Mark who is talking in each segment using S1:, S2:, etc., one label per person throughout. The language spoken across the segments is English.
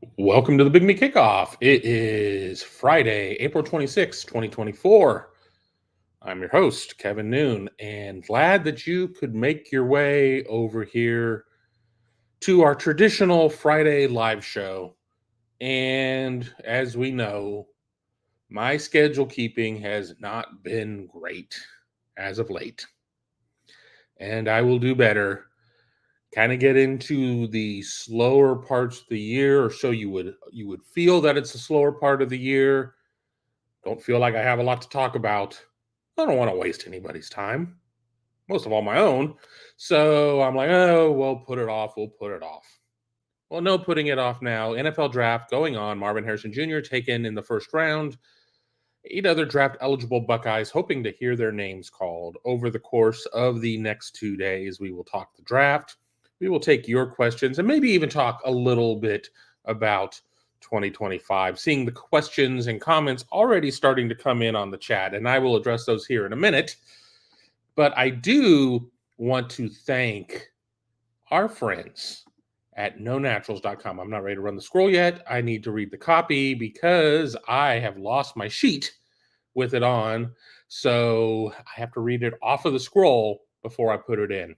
S1: Welcome to the Big Me Kickoff. It is Friday, April 26th, 2024. I'm your host, Kevin Noon, and glad that you could make your way over here to our traditional Friday live show. And as we know, my schedule keeping has not been great as of late. And I will do better. Kind of get into the slower parts of the year, or so you would feel that it's a slower part of the year. Don't feel like I have a lot to talk about. I don't want to waste anybody's time, most of all my own. So I'm like, oh, well, put it off. We'll put it off. Well, no putting it off now. NFL draft going on. Marvin Harrison Jr. taken in the first round. 8 other draft eligible Buckeyes hoping to hear their names called over the course of the next 2 days. We will talk the draft. We will take your questions and maybe even talk a little bit about 2025, seeing the questions and comments already starting to come in on the chat, and I will address those here in a minute. But I do want to thank our friends at nonaturals.com. I'm not ready to run the scroll yet. I need to read the copy because I have lost my sheet with it on. So I have to read it off of the scroll before I put it in.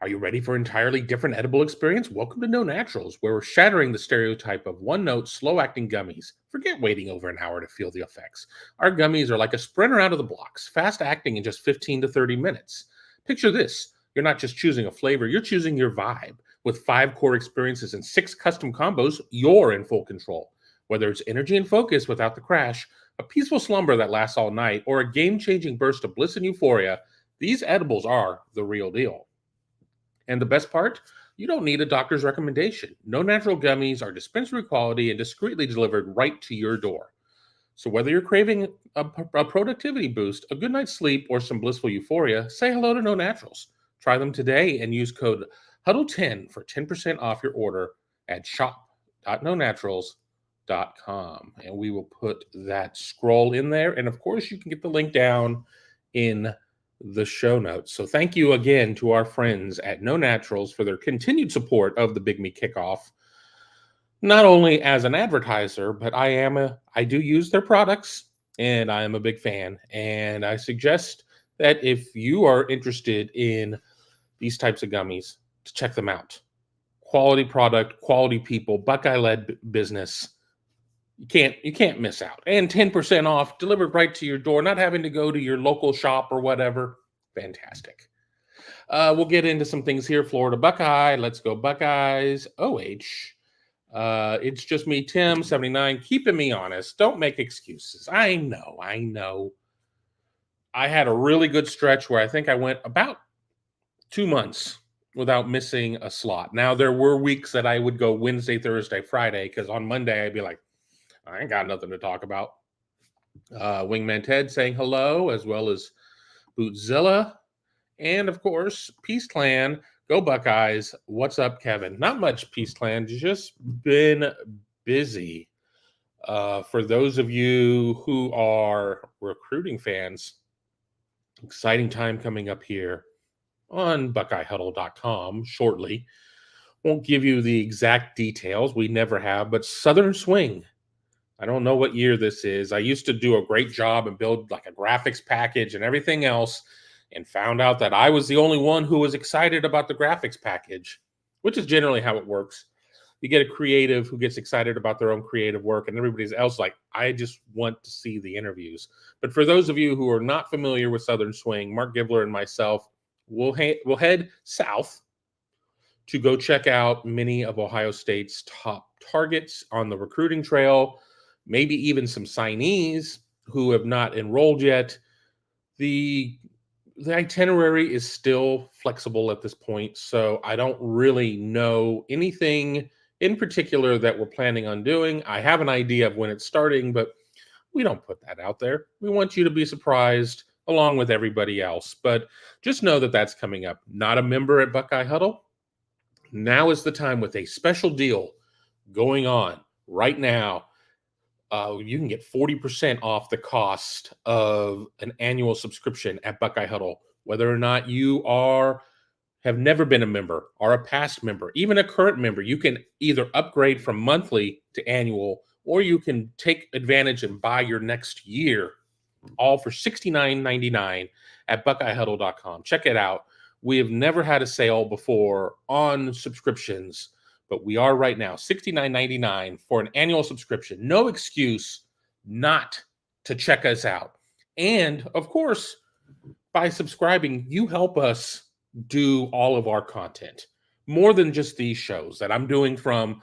S1: Are you ready for an entirely different edible experience? Welcome to No Naturals, where we're shattering the stereotype of one-note, slow-acting gummies. Forget waiting over an hour to feel the effects. Our gummies are like a sprinter out of the blocks, fast-acting in just 15 to 30 minutes. Picture this. You're not just choosing a flavor, you're choosing your vibe. With 5 core experiences and 6 custom combos, you're in full control. Whether it's energy and focus without the crash, a peaceful slumber that lasts all night, or a game-changing burst of bliss and euphoria, these edibles are the real deal. And the best part, you don't need a doctor's recommendation. No Natural gummies are dispensary quality and discreetly delivered right to your door. So whether you're craving a productivity boost, a good night's sleep, or some blissful euphoria, say hello to No Naturals. Try them today and use code HUDDLE10 for 10% off your order at shop.nonaturals.com. And we will put that scroll in there. And of course, you can get the link down in the show notes. So thank you again to our friends at No Naturals for their continued support of the Big Me Kickoff. Not only as an advertiser, but I do use their products and I am a big fan. And I suggest that if you are interested in these types of gummies, to check them out. Quality product, quality people, Buckeye-led business. You can't miss out. And 10% off delivered right to your door, not having to go to your local shop or whatever. Fantastic. We'll get into some things here. Florida Buckeye. Let's go Buckeyes. OH. It's just me, Tim, 79, keeping me honest. Don't make excuses. I know. I had a really good stretch where I think I went about 2 months without missing a slot. Now, there were weeks that I would go Wednesday, Thursday, Friday, because on Monday I'd be like, I ain't got nothing to talk about. Wingman Ted saying hello, as well as Bootzilla. And of course, Peace Clan. Go Buckeyes. What's up, Kevin? Not much, Peace Clan. Just been busy. For those of you who are recruiting fans, exciting time coming up here on BuckeyeHuddle.com shortly. Won't give you the exact details. We never have, but Southern Swing. I don't know what year this is. I used to do a great job and build like a graphics package and everything else, and found out that I was the only one who was excited about the graphics package, which is generally how it works. You get a creative who gets excited about their own creative work, and everybody else like, I just want to see the interviews. But for those of you who are not familiar with Southern Swing, Mark Givler and myself will head south to go check out many of Ohio State's top targets on the recruiting trail, maybe even some signees who have not enrolled yet. The itinerary is still flexible at this point, so I don't really know anything in particular that we're planning on doing. I have an idea of when it's starting, but we don't put that out there. We want you to be surprised along with everybody else. But just know that that's coming up. Not a member at Buckeye Huddle? Now is the time with a special deal going on right now. You can get 40% off the cost of an annual subscription at Buckeye Huddle. Whether or not you are have never been a member, are a past member, even a current member, you can either upgrade from monthly to annual, or you can take advantage and buy your next year, all for $69.99 at BuckeyeHuddle.com. Check it out. We have never had a sale before on subscriptions, but we are right now. $69.99 for an annual subscription. No excuse not to check us out. And, of course, by subscribing, you help us do all of our content. More than just these shows that I'm doing from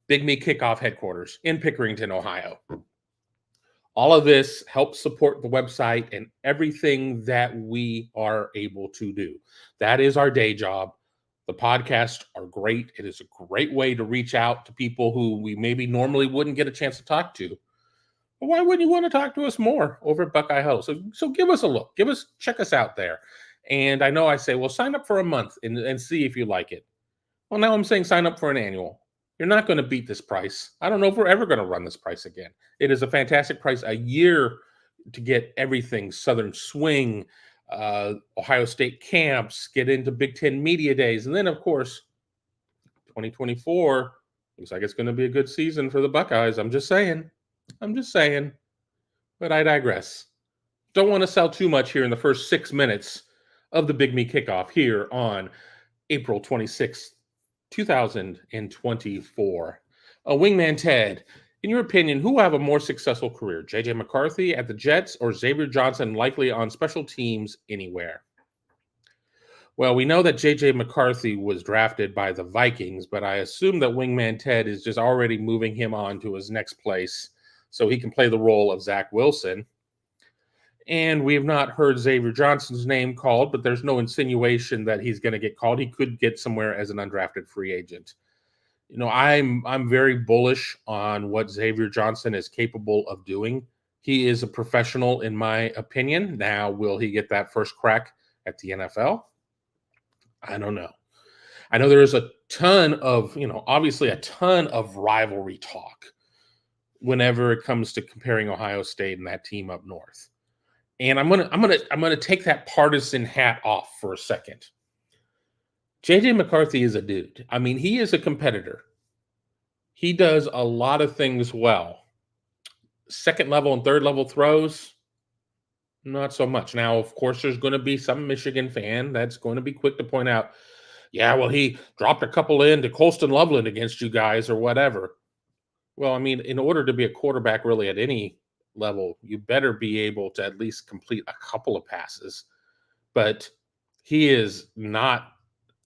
S1: Big Me Kickoff headquarters in Pickerington, Ohio. All of this helps support the website and everything that we are able to do. That is our day job. The podcasts are great. It is a great way to reach out to people who we maybe normally wouldn't get a chance to talk to. But why wouldn't you want to talk to us more over at Buckeye Huddle? So give us a look. Check us out there. And I know I say, well, sign up for a month and see if you like it. Well, now I'm saying sign up for an annual. You're not going to beat this price. I don't know if we're ever going to run this price again. It is a fantastic price a year to get everything Southern Swing, Ohio State camps, get into Big Ten Media Days. And then, of course, 2024 looks like it's going to be a good season for the Buckeyes. I'm just saying. But I digress. Don't want to sell too much here in the first 6 minutes of the Big Me Kickoff here on April 26th. 2024. Wingman Ted, in your opinion, who will have a more successful career? J.J. McCarthy at the Jets or Xavier Johnson likely on special teams anywhere? Well, we know that J.J. McCarthy was drafted by the Vikings, but I assume that Wingman Ted is just already moving him on to his next place so he can play the role of Zach Wilson. And we have not heard Xavier Johnson's name called, but there's no insinuation that he's going to get called. He could get somewhere as an undrafted free agent. You know, I'm very bullish on what Xavier Johnson is capable of doing. He is a professional, in my opinion. Now, will he get that first crack at the NFL? I don't know. I know there is a ton of, obviously a ton of rivalry talk whenever it comes to comparing Ohio State and that team up north. And I'm gonna take that partisan hat off for a second. JJ McCarthy is a dude. I mean, he is a competitor. He does a lot of things well. Second level and third level throws, not so much. Now, of course, there's going to be some Michigan fan that's going to be quick to point out, yeah, well, he dropped a couple into Colston Loveland against you guys or whatever. Well, I mean, in order to be a quarterback really at any level, you better be able to at least complete a couple of passes. But he is not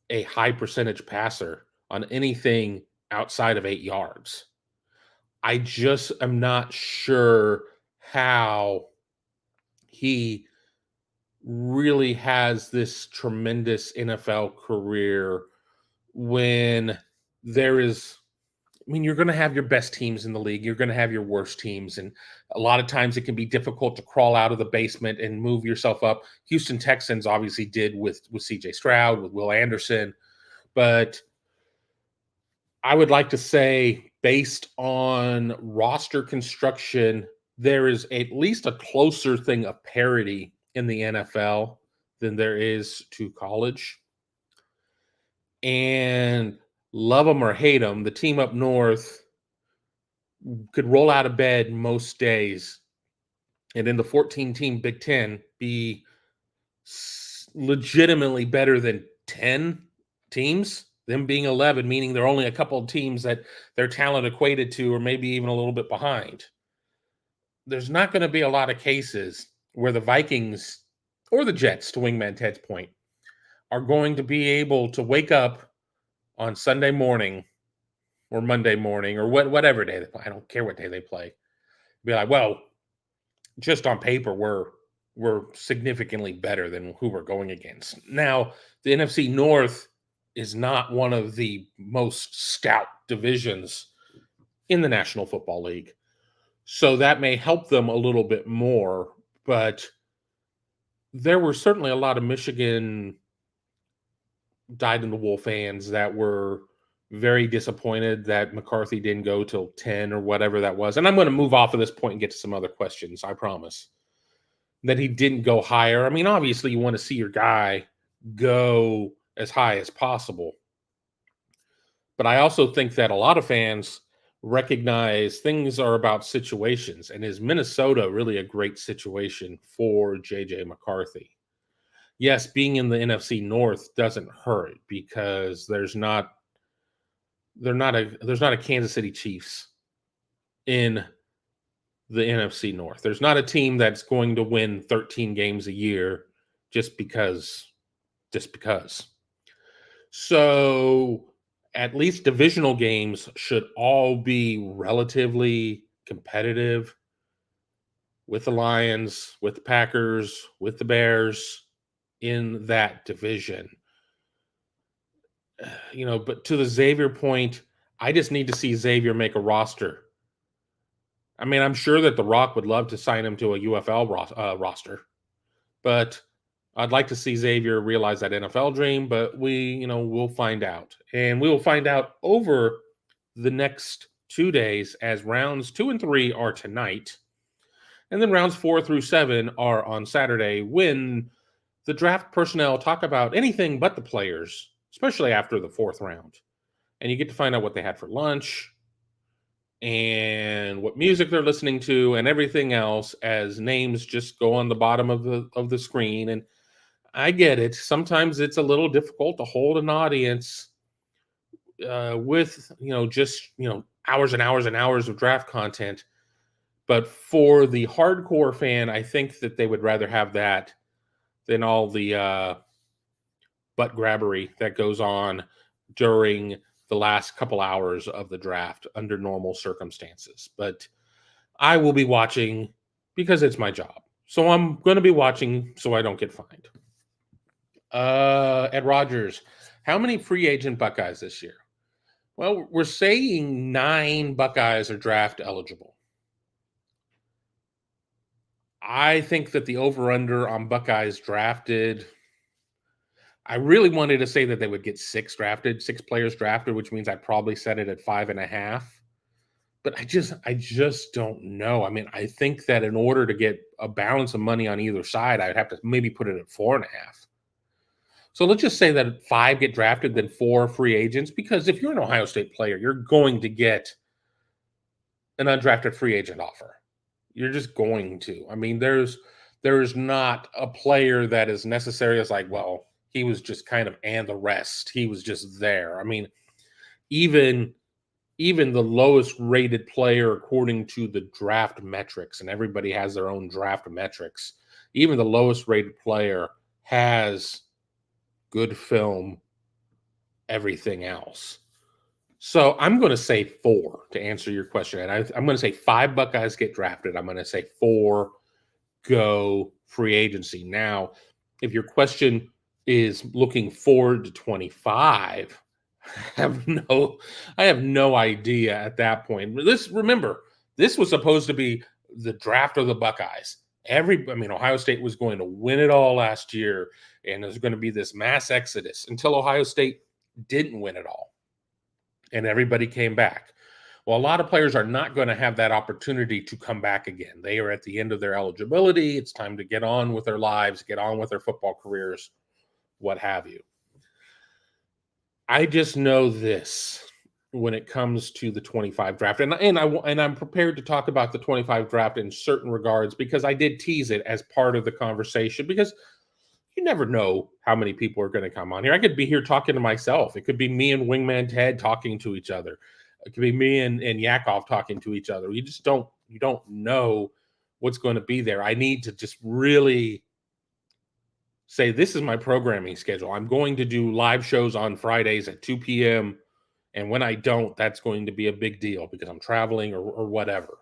S1: a high percentage passer on anything outside of 8 yards. I just am not sure how he really has this tremendous NFL career when there is, I mean, you're going to have your best teams in the league. You're going to have your worst teams. And a lot of times it can be difficult to crawl out of the basement and move yourself up. Houston Texans obviously did with C.J. Stroud, with Will Anderson. But I would like to say, based on roster construction, there is at least a closer thing of parity in the NFL than there is to college. And love them or hate them, the team up north could roll out of bed most days and in the 14-team Big Ten be legitimately better than 10 teams, them being 11, meaning there are only a couple of teams that their talent equated to or maybe even a little bit behind. There's not going to be a lot of cases where the Vikings or the Jets, to Wingman Ted's point, are going to be able to wake up on Sunday morning or Monday morning or whatever day they play. I don't care what day they play. Be like, well, just on paper, we're significantly better than who we're going against. Now, the NFC North is not one of the most stout divisions in the National Football League. So that may help them a little bit more, but there were certainly a lot of Michigan dyed-in-the-wool fans that were very disappointed that McCarthy didn't go till 10 or whatever that was. And I'm going to move off of this point and get to some other questions, I promise. That he didn't go higher. I mean, obviously you want to see your guy go as high as possible. But I also think that a lot of fans recognize things are about situations. And is Minnesota really a great situation for JJ McCarthy? Yes, being in the NFC North doesn't hurt because there's not a Kansas City Chiefs in the NFC North. There's not a team that's going to win 13 games a year just because. So at least divisional games should all be relatively competitive with the Lions, with the Packers, with the Bears in that division. But to the Xavier point, I just need to see Xavier make a roster. I mean, I'm sure that The Rock would love to sign him to a UFL roster, but I'd like to see Xavier realize that NFL dream, but we'll find out. And we will find out over the next 2 days, as rounds 2 and 3 are tonight. And then rounds 4 through 7 are on Saturday, when the draft personnel talk about anything but the players, especially after the 4th round. And you get to find out what they had for lunch and what music they're listening to and everything else, as names just go on the bottom of the screen. And I get it. Sometimes it's a little difficult to hold an audience with hours and hours and hours of draft content. But for the hardcore fan, I think that they would rather have that than all the butt grabbery that goes on during the last couple hours of the draft under normal circumstances. But I will be watching because it's my job. So I'm going to be watching so I don't get fined. Ed Rogers, how many free agent Buckeyes this year? Well, we're saying 9 Buckeyes are draft eligible. I think that the over-under on Buckeyes drafted, I really wanted to say that they would get 6 players drafted, which means I probably set it at 5.5. But I just don't know. I mean, I think that in order to get a balance of money on either side, I'd have to maybe put it at 4.5. So let's just say that 5 get drafted, then 4 free agents, because if you're an Ohio State player, you're going to get an undrafted free agent offer. You're just going to. I mean, there's not a player that is necessary as like, well, he was just kind of and the rest. He was just there. I mean, even the lowest rated player according to the draft metrics, and everybody has their own draft metrics, even the lowest rated player has good film, everything else. So I'm going to say 4 to answer your question. And I'm going to say 5 Buckeyes get drafted. I'm going to say 4 go free agency. Now, if your question is looking forward to 25, I have no idea at that point. Remember, this was supposed to be the draft of the Buckeyes. Ohio State was going to win it all last year, and there's going to be this mass exodus until Ohio State didn't win it all, and everybody came back. Well, a lot of players are not going to have that opportunity to come back again. They are at the end of their eligibility. It's time to get on with their lives, get on with their football careers, what have you. I just know this when it comes to the 25 draft, and I'm prepared to talk about the 25 draft in certain regards because I did tease it as part of the conversation, because you never know how many people are going to come on here. I could be here talking to myself. It could be me and Wingman Ted talking to each other. It could be me and Yakov talking to each other. You don't know what's going to be there. I need to just really say, this is my programming schedule. I'm going to do live shows on Fridays at 2 p.m. And when I don't, that's going to be a big deal because I'm traveling or whatever.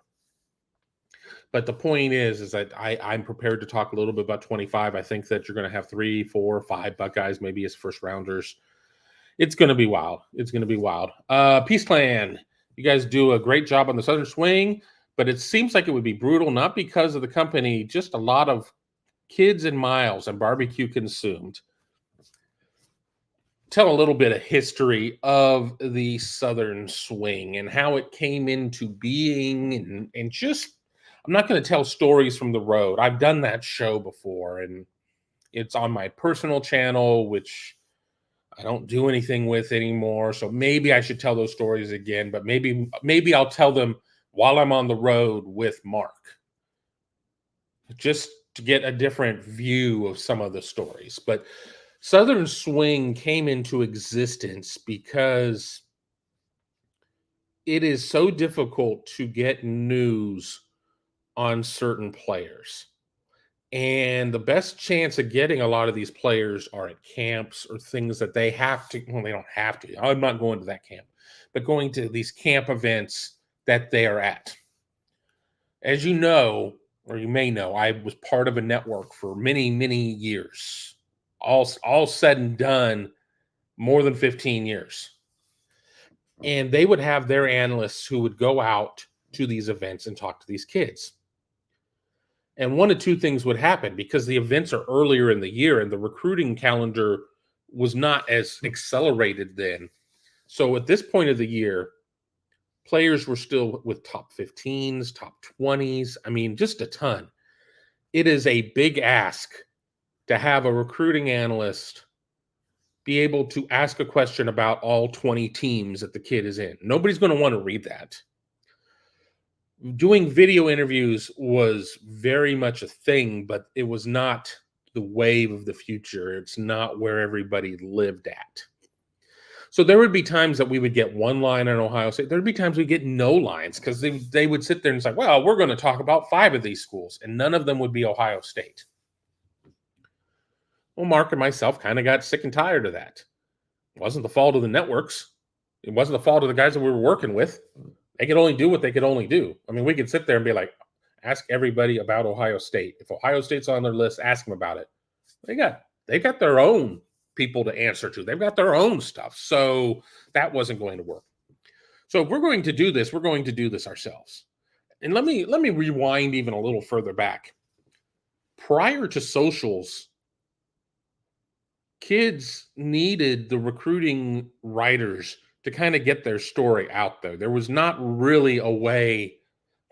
S1: But the point is that I'm prepared to talk a little bit about 25. I think that you're going to have 3, 4, 5 Buckeyes, maybe as first rounders. It's going to be wild. It's going to be wild. Peace Clan, you guys do a great job on the Southern Swing, but it seems like it would be brutal, not because of the company, just a lot of kids and miles and barbecue consumed. Tell a little bit of history of the Southern Swing and how it came into being, and just, I'm not going to tell stories from the road. I've done that show before, and it's on my personal channel, which I don't do anything with anymore. So maybe I should tell those stories again, but maybe I'll tell them while I'm on the road with Mark, just to get a different view of some of the stories. But Southern Swing came into existence because it is so difficult to get news on certain players. And the best chance of getting a lot of these players are at camps or things that they have to, well, they don't have to. I'm not going to that camp, but going to these camp events that they are at. As you know, or you may know, I was part of a network for many, many years. All said and done, more than 15 years. And they would have their analysts who would go out to these events and talk to these kids. And one of two things would happen because the events are earlier in the year and the recruiting calendar was not as accelerated then. So at this point of the year, players were still with top 15s, top 20s. I mean, just a ton. It is a big ask to have a recruiting analyst be able to ask a question about all 20 teams that the kid is in. Nobody's going to want to read that. Doing video interviews was very much a thing, but it was not the wave of the future. It's not where everybody lived at. So there would be times that we would get one line on Ohio State. There'd be times we get no lines because they would sit there and say, well, we're going to talk about 5 of these schools, and none of them would be Ohio State. Well, Mark and myself kind of got sick and tired of that. It wasn't the fault of the networks. It wasn't the fault of the guys that we were working with. They could only do what they could only do. I mean, we could sit there and be like, ask everybody about Ohio State. If Ohio State's on their list, ask them about it. They got their own people to answer to. They've got their own stuff. So that wasn't going to work. So if we're going to do this, we're going to do this ourselves. And let me rewind even a little further back. Prior to socials, kids needed the recruiting writers to kind of get their story out there. There was not really a way,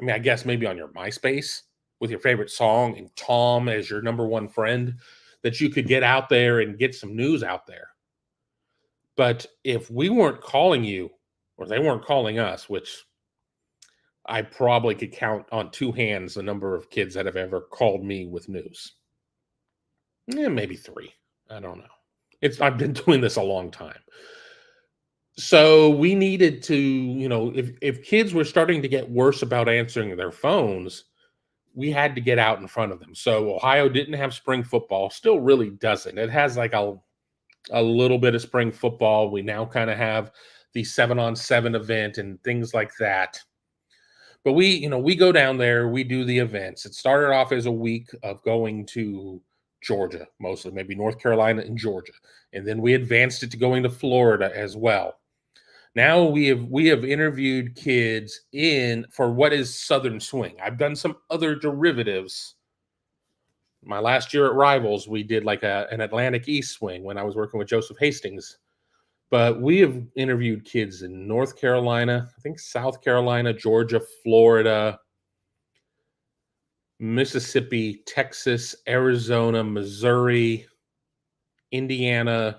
S1: I mean, I guess maybe on your MySpace with your favorite song and Tom as your number one friend, that you could get out there and get some news out there. But if we weren't calling you, or they weren't calling us, which I probably could count on 2 hands the number of kids that have ever called me with news. Maybe 3. I don't know. I've been doing this a long time. So we needed to, if kids were starting to get worse about answering their phones, we had to get out in front of them. So Ohio didn't have spring football, still really doesn't. It has like a little bit of spring football. We now kind of have the 7-on-7 event and things like that. But we go down there, we do the events. It started off as a week of going to Georgia, mostly, maybe North Carolina and Georgia. And then we advanced it to going to Florida as well. Now we have interviewed kids for what is Southern Swing. I've done some other derivatives. My last year at Rivals, we did like an Atlantic East Swing when I was working with Joseph Hastings. But we have interviewed kids in North Carolina, I think South Carolina, Georgia, Florida, Mississippi, Texas, Arizona, Missouri, Indiana.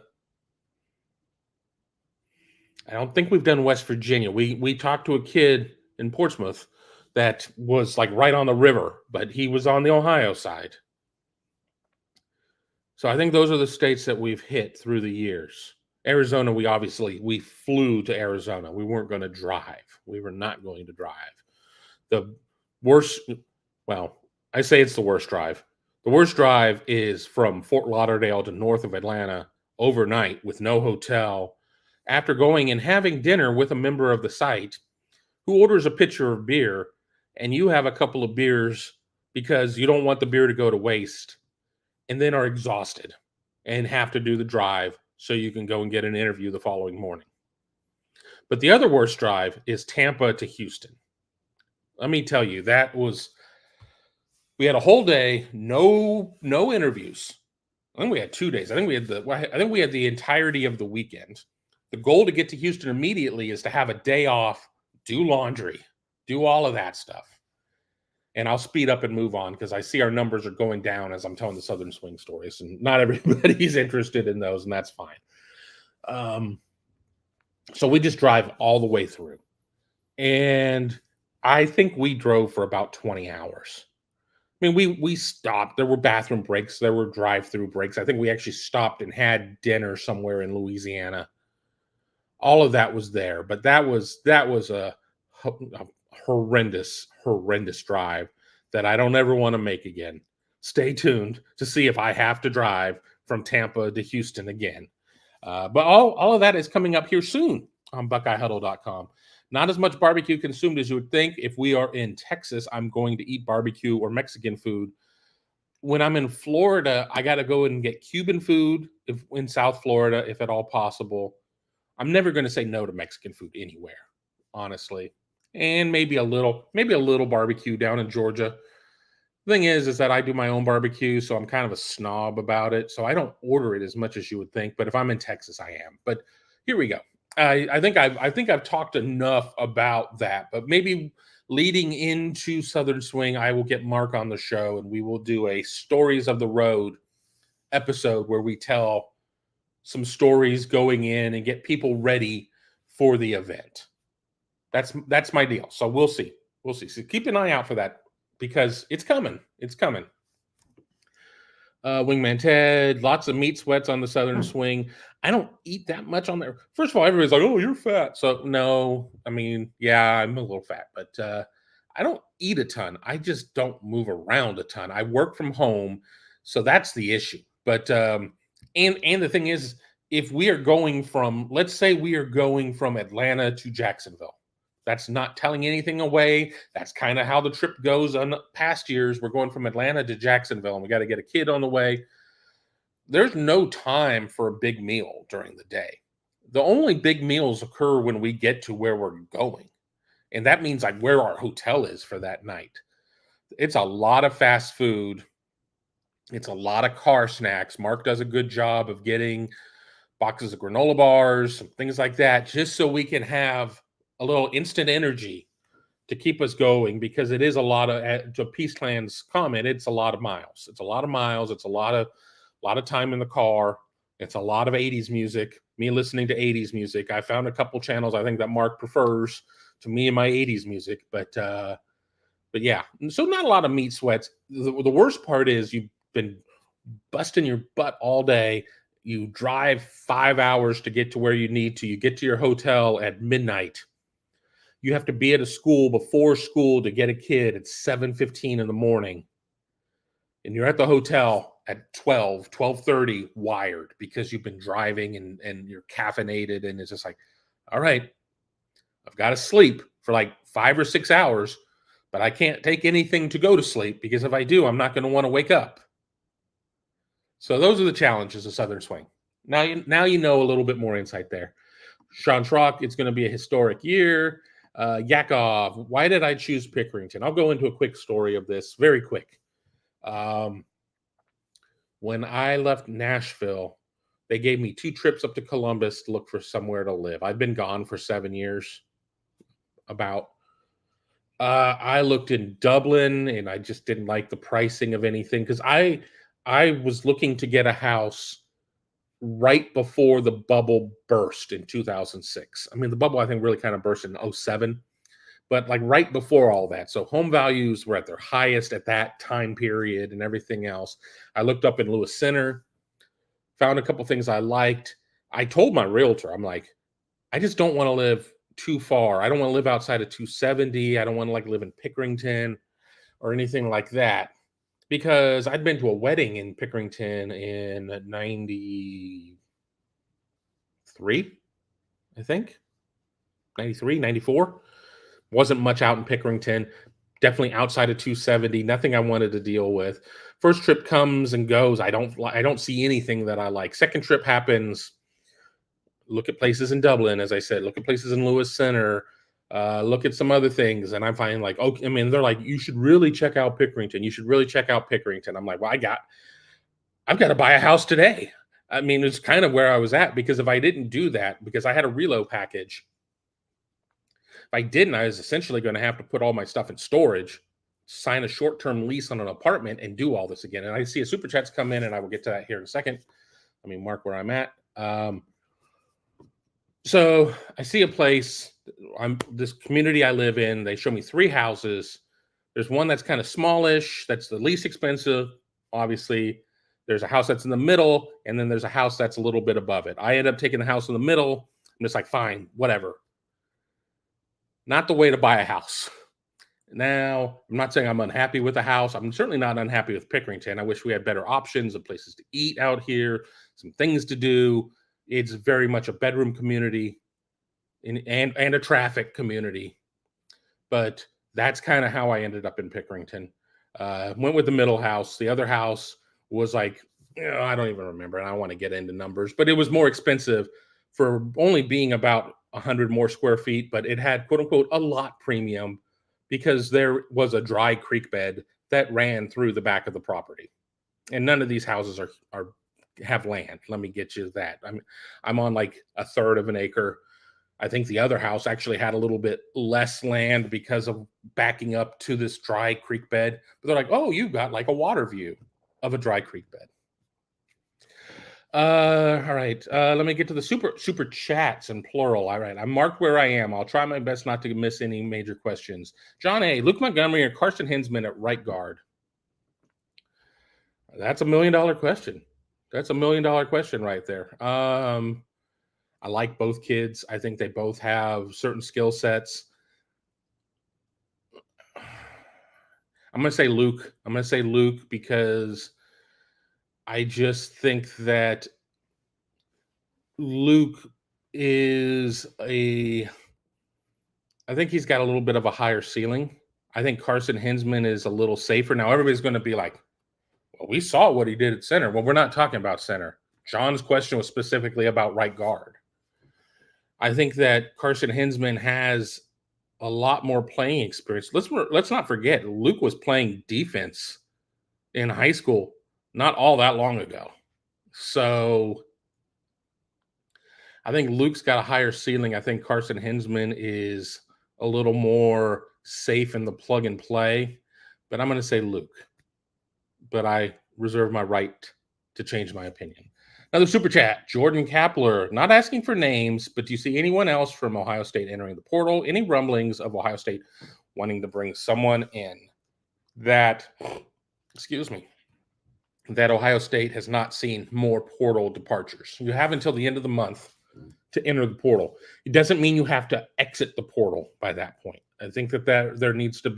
S1: I don't think we've done West Virginia. We talked to a kid in Portsmouth that was like right on the river, but he was on the Ohio side. So I think those are the states that we've hit through the years. Arizona, we flew to Arizona. We weren't going to drive. We were not going to drive. The worst, well, I say it's the worst drive. The worst drive is from Fort Lauderdale to north of Atlanta overnight with no hotel, after going and having dinner with a member of the site who orders a pitcher of beer, and you have a couple of beers because you don't want the beer to go to waste, and then are exhausted and have to do the drive so you can go and get an interview the following morning. But the other worst drive is Tampa to Houston. Let me tell you, we had a whole day, no interviews. I think we had 2 days. I think we had the entirety of the weekend. The goal to get to Houston immediately is to have a day off, do laundry, do all of that stuff. And I'll speed up and move on because I see our numbers are going down as I'm telling the Southern Swing stories, and not everybody's interested in those, and that's fine. So we just drive all the way through. And I think we drove for about 20 hours. I mean, we stopped. There were bathroom breaks. There were drive-through breaks. I think we actually stopped and had dinner somewhere in Louisiana. All of that was there, but that was a horrendous drive that I don't ever want to make again. Stay tuned to see if I have to drive from Tampa to Houston again. But all of that is coming up here soon on BuckeyeHuddle.com. Not as much barbecue consumed as you would think. If we are in Texas, I'm going to eat barbecue or Mexican food. When I'm in Florida, I got to go and get Cuban food in South Florida, if at all possible. I'm never going to say no to Mexican food anywhere, honestly. And maybe a little barbecue down in Georgia. The thing is that I do my own barbecue, so I'm kind of a snob about it. So I don't order it as much as you would think. But if I'm in Texas, I am. But here we go. I think I've talked enough about that. But maybe leading into Southern Swing, I will get Mark on the show, and we will do a Stories of the Road episode where we tell some stories going in and get people ready for the event. That's my deal. So we'll see. So keep an eye out for that because it's coming. Wingman Ted, lots of meat sweats on the Southern Swing. I don't eat that much on there. First of all, everybody's like, "Oh, you're fat." So no, I mean, yeah, I'm a little fat, but I don't eat a ton. I just don't move around a ton. I work from home, so that's the issue. But and the thing is, if we are going from, let's say we are going from Atlanta to Jacksonville, that's not telling anything away. That's kind of how the trip goes on past years. We're going from Atlanta to Jacksonville, and we got to get a kid on the way. There's no time for a big meal during the day. The only big meals occur when we get to where we're going. And that means like where our hotel is for that night. It's a lot of fast food. It's a lot of car snacks. Mark does a good job of getting boxes of granola bars, some things like that, just so we can have a little instant energy to keep us going, because it is a lot of, to Peace Clan's comment, it's a lot of miles. It's a lot of time in the car. It's a lot of 80s music, me listening to 80s music. I found a couple channels I think that Mark prefers to me and my 80s music, but yeah, so not a lot of meat sweats. The worst part is you've been busting your butt all day. You drive 5 hours to get to where you need to. You get to your hotel at midnight. You have to be at a school before school to get a kid at 7:15 in the morning. And you're at the hotel at 12:30 wired because you've been driving and you're caffeinated. And it's just like, all right, I've got to sleep for like 5 or 6 hours, but I can't take anything to go to sleep because if I do, I'm not going to want to wake up. So those are the challenges of Southern Swing. Now you know a little bit more insight there. Sean Schrock, it's going to be a historic year. Yakov, why did I choose Pickerington? I'll go into a quick story of this, very quick. When I left Nashville, they gave me 2 trips up to Columbus to look for somewhere to live. I'd been gone for 7 years, about. I looked in Dublin, and I just didn't like the pricing of anything because I was looking to get a house right before the bubble burst in 2006. I mean, the bubble, I think, really kind of burst in 2007, but like right before all that. So home values were at their highest at that time period and everything else. I looked up in Lewis Center, found a couple things I liked. I told my realtor, I'm like, I just don't want to live too far. I don't want to live outside of 270. I don't want to like live in Pickerington or anything like that, because I'd been to a wedding in Pickerington in 93, I think. 93, 94. Wasn't much out in Pickerington. Definitely outside of 270. Nothing I wanted to deal with. First trip comes and goes. I don't see anything that I like. Second trip happens. Look at places in Dublin, as I said. Look at places in Lewis Center. Look at some other things, and I'm finding like, okay, I mean, they're like, you should really check out Pickerington. You should really check out Pickerington. I'm like, well, I've got to buy a house today. I mean, it's kind of where I was at, because if I didn't do that, because I had a reload package, if I didn't, I was essentially going to have to put all my stuff in storage, sign a short-term lease on an apartment, and do all this again. And I see a super chats come in, and I will get to that here in a second. Let me mark where I'm at. So I see a place. This community I live in. They show me 3 houses. There's one that's kind of smallish. That's the least expensive. Obviously, there's a house that's in the middle, and then there's a house that's a little bit above it. I end up taking the house in the middle. I'm just like, fine, whatever. Not the way to buy a house. Now, I'm not saying I'm unhappy with the house. I'm certainly not unhappy with Pickerington. I wish we had better options of places to eat out here, some things to do. It's very much a bedroom community and a traffic community. But that's kind of how I ended up in Pickerington. Went with the middle house. The other house was like, I don't even remember. And I don't want to get into numbers, but it was more expensive for only being about 100 more square feet. But it had, quote unquote, a lot premium because there was a dry creek bed that ran through the back of the property. And none of these houses are have land. Let me get you that. I'm on like a third of an acre. I think the other house actually had a little bit less land because of backing up to this dry creek bed. But they're like, oh, you've got like a water view of a dry creek bed. All right. Let me get to the super chats in plural. All right. I'm marked where I am. I'll try my best not to miss any major questions. John A. Luke Montgomery or Carson Hinsman at right guard? That's $1 million question. That's $1 million question right there. I like both kids. I think they both have certain skill sets. I'm going to say Luke. I'm going to say Luke because I just think that Luke I think he's got a little bit of a higher ceiling. I think Carson Hinsman is a little safer. Now, everybody's going to be like, well, we saw what he did at center. Well, we're not talking about center. John's question was specifically about right guard. I think that Carson Hinsman has a lot more playing experience. Let's not forget, Luke was playing defense in high school not all that long ago. So I think Luke's got a higher ceiling. I think Carson Hinsman is a little more safe in the plug and play, but I'm going to say Luke. But I reserve my right to change my opinion. Another super chat, Jordan Kapler, not asking for names, but do you see anyone else from Ohio State entering the portal? Any rumblings of Ohio State wanting to bring someone in that Ohio State has not seen more portal departures? You have until the end of the month to enter the portal. It doesn't mean you have to exit the portal by that point. I think that there needs to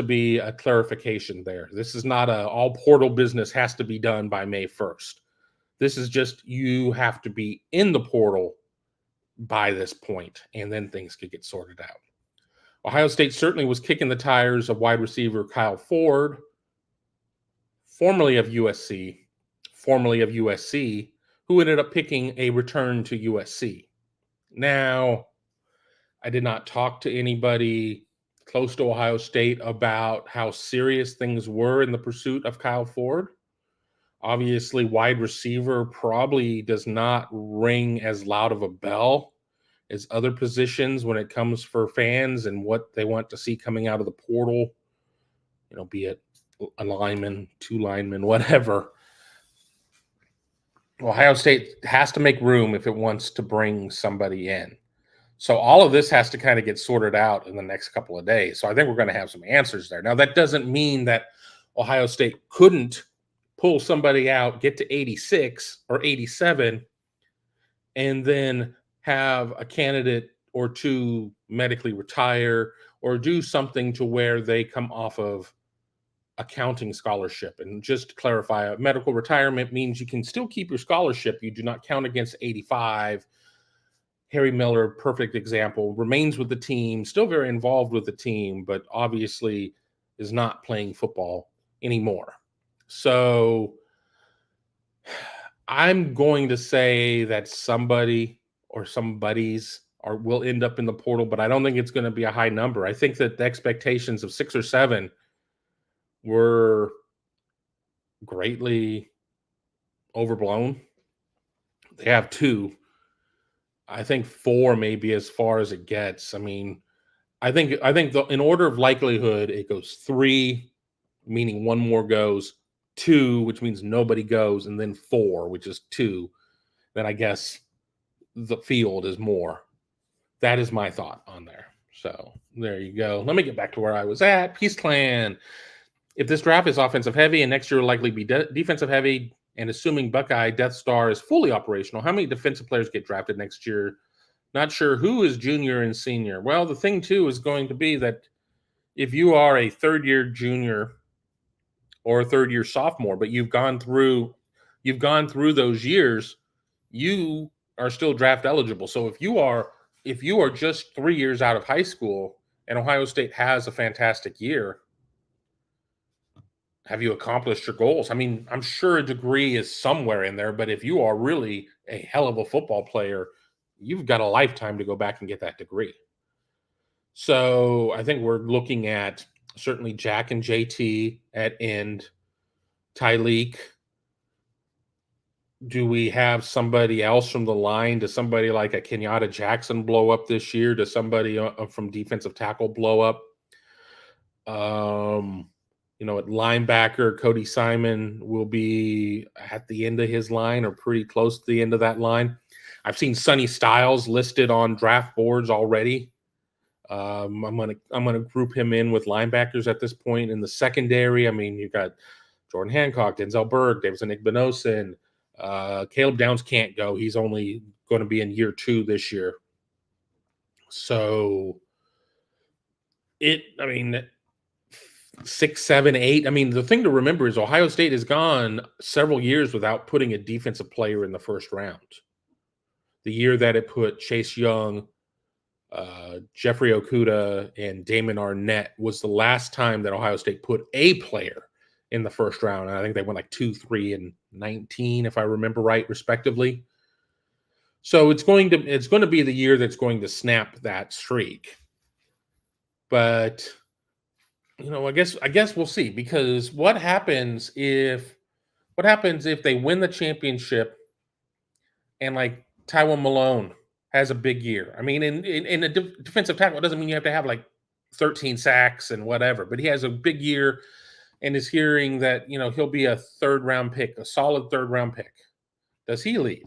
S1: be a clarification there. This is not all portal business has to be done by May 1st. This is just you have to be in the portal by this point, and then things could get sorted out. Ohio State certainly was kicking the tires of wide receiver Kyle Ford, formerly of USC, who ended up picking a return to USC. Now, I did not talk to anybody close to Ohio State about how serious things were in the pursuit of Kyle Ford. Obviously, wide receiver probably does not ring as loud of a bell as other positions when it comes for fans and what they want to see coming out of the portal, be it a lineman, 2 linemen, whatever. Ohio State has to make room if it wants to bring somebody in. So all of this has to kind of get sorted out in the next couple of days. So I think we're going to have some answers there. Now, that doesn't mean that Ohio State couldn't pull somebody out, get to 86 or 87, and then have a candidate or two medically retire or do something to where they come off of accounting scholarship. And just to clarify, a medical retirement means you can still keep your scholarship. You do not count against 85. Harry Miller, perfect example, remains with the team, still very involved with the team, but obviously is not playing football anymore. So I'm going to say that somebody or somebody's will end up in the portal, but I don't think it's going to be a high number. I think that the expectations of 6 or 7 were greatly overblown. They have 2. I think 4 may be as far as it gets. I mean, I think in order of likelihood, it goes 3, meaning 1 more goes, 2, which means nobody goes, and then 4, which is 2. then I guess the field is more. That is my thought on there. So there you go. Let me get back to where I was at. Peace Clan. If this draft is offensive heavy and next year will likely be defensive heavy, and assuming Buckeye Death Star is fully operational, how many defensive players get drafted next year? Not sure who is junior and senior. Well, the thing too is going to be that if you are a third-year junior or a third-year sophomore, but you've gone through those years, you are still draft eligible. So if you are just 3 years out of high school and Ohio State has a fantastic year, have you accomplished your goals? I mean, I'm sure a degree is somewhere in there, but if you are really a hell of a football player, you've got a lifetime to go back and get that degree. So I think we're looking at certainly Jack and JT at end, Tyleek. Do we have somebody else from the line? Does somebody like a Kenyatta Jackson blow up this year? Does somebody from defensive tackle blow up? At linebacker, Cody Simon will be at the end of his line or pretty close to the end of that line. I've seen Sonny Styles listed on draft boards already. I'm gonna group him in with linebackers at this point. In the secondary, I mean, you've got Jordan Hancock, Denzel Berg, Davidson Igbinosin. Caleb Downs can't go. He's only going to be in year 2 this year. So 6, 7, 8. I mean, the thing to remember is Ohio State has gone several years without putting a defensive player in the first round. The year that it put Chase Young, Jeffrey Okudah, and Damon Arnett was the last time that Ohio State put a player in the first round. And I think they went like 2, 3, and 19, if I remember right, respectively. So it's going to be the year that's going to snap that streak. But I guess we'll see, because what happens if they win the championship and like Tywone Malone has a big year? I mean, in a defensive tackle, it doesn't mean you have to have like 13 sacks and whatever, but he has a big year and is hearing that, he'll be a third-round pick, a solid third-round pick. Does he leave?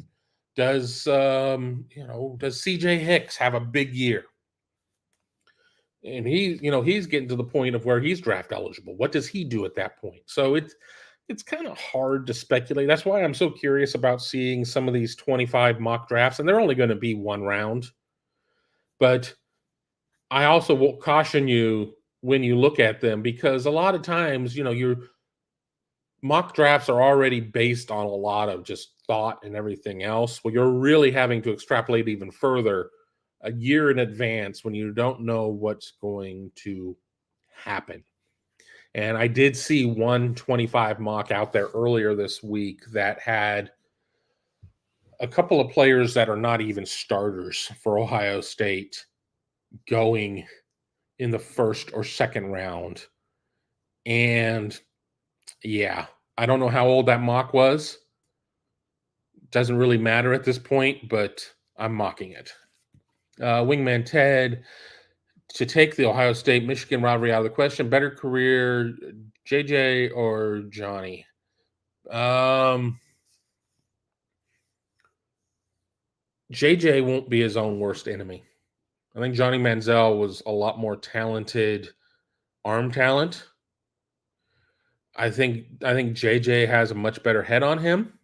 S1: Does CJ Hicks have a big year? And he's getting to the point of where he's draft eligible. What does he do at that point? So it's kind of hard to speculate. That's why I'm so curious about seeing some of these 25 mock drafts, and they're only going to be one round. But I also will caution you when you look at them, because a lot of times, your mock drafts are already based on a lot of just thought and everything else. Well, you're really having to extrapolate even further a year in advance when you don't know what's going to happen. And I did see 125 mock out there earlier this week that had a couple of players that are not even starters for Ohio State going in the first or second round. And yeah, I don't know how old that mock was. Doesn't really matter at this point, but I'm mocking it. Wingman Ted, to take the Ohio State-Michigan rivalry out of the question, better career, JJ or Johnny? JJ won't be his own worst enemy. I think Johnny Manziel was a lot more talented arm talent. I think JJ has a much better head on him.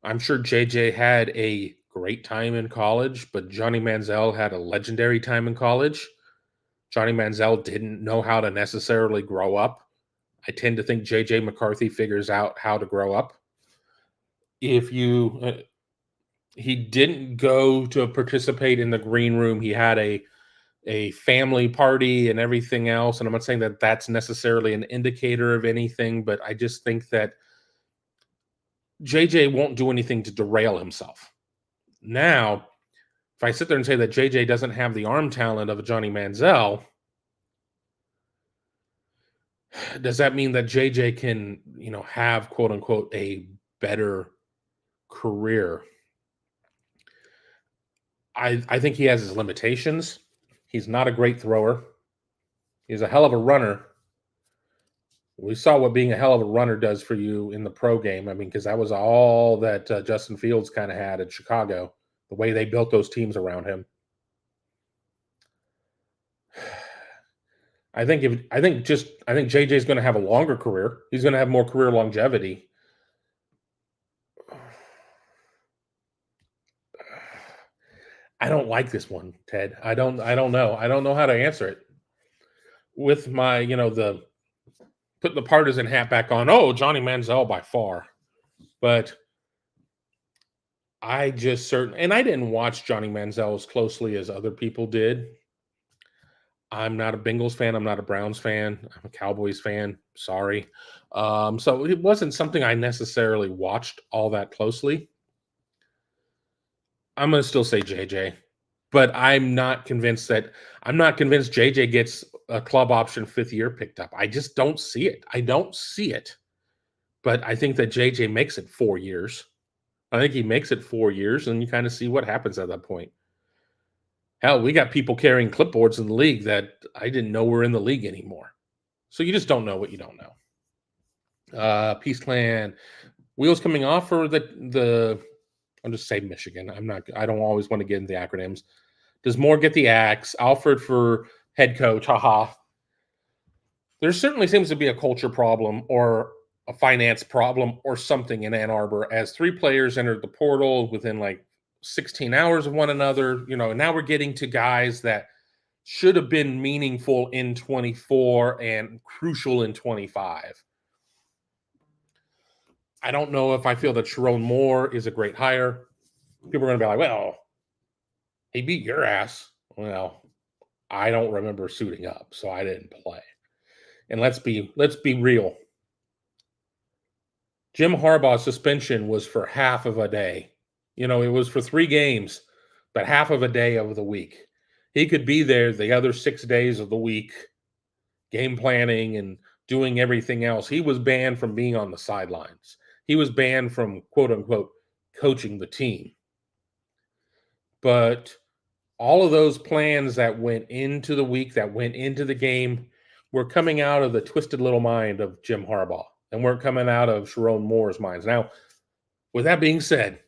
S1: I'm sure JJ had a great time in college, but Johnny Manziel had a legendary time in college. Johnny Manziel didn't know how to necessarily grow up. I tend to think JJ McCarthy figures out how to grow up. He didn't go to participate in the green room. He had a family party and everything else. And I'm not saying that that's necessarily an indicator of anything, but I just think that JJ won't do anything to derail himself. Now, if I sit there and say that JJ doesn't have the arm talent of a Johnny Manziel, does that mean that JJ can, have quote unquote a better career? I think he has his limitations. He's not a great thrower. He's a hell of a runner. We saw what being a hell of a runner does for you in the pro game. I mean, because that was all that Justin Fields kind of had at Chicago, the way they built those teams around him. I think JJ's going to have a longer career. He's going to have more career longevity. I don't like this one, Ted. I don't know. I don't know how to answer it. With my, the putting the partisan hat back on. Oh, Johnny Manziel by far. But I just and I didn't watch Johnny Manziel as closely as other people did. I'm not a Bengals fan. I'm not a Browns fan. I'm a Cowboys fan. Sorry. So it wasn't something I necessarily watched all that closely. I'm going to still say JJ, but I'm not convinced JJ gets a club option 5th year picked up. I just don't see it. I don't see it. But I think that JJ makes it 4 years. I think he makes it 4 years, and you kind of see what happens at that point. Hell, we got people carrying clipboards in the league that I didn't know were in the league anymore. So you just don't know what you don't know. Peace Clan, wheels coming off for the I'll just say Michigan. I don't always want to get into the acronyms. Does Moore get the axe? Alfred for head coach. Haha. There certainly seems to be a culture problem or a finance problem or something in Ann Arbor as 3 players entered the portal within like 16 hours of one another. Now we're getting to guys that should have been meaningful in 24 and crucial in 25. I don't know if I feel that Sharon Moore is a great hire. People are going to be like, well, he beat your ass. Well, I don't remember suiting up, so I didn't play. And let's be real. Jim Harbaugh's suspension was for half of a day. It was for 3 games, but half of a day of the week. He could be there the other 6 days of the week, game planning and doing everything else. He was banned from being on the sidelines. He was banned from, quote unquote, coaching the team. But all of those plans that went into the week, that went into the game, were coming out of the twisted little mind of Jim Harbaugh and weren't coming out of Sharon Moore's minds. Now, with that being said,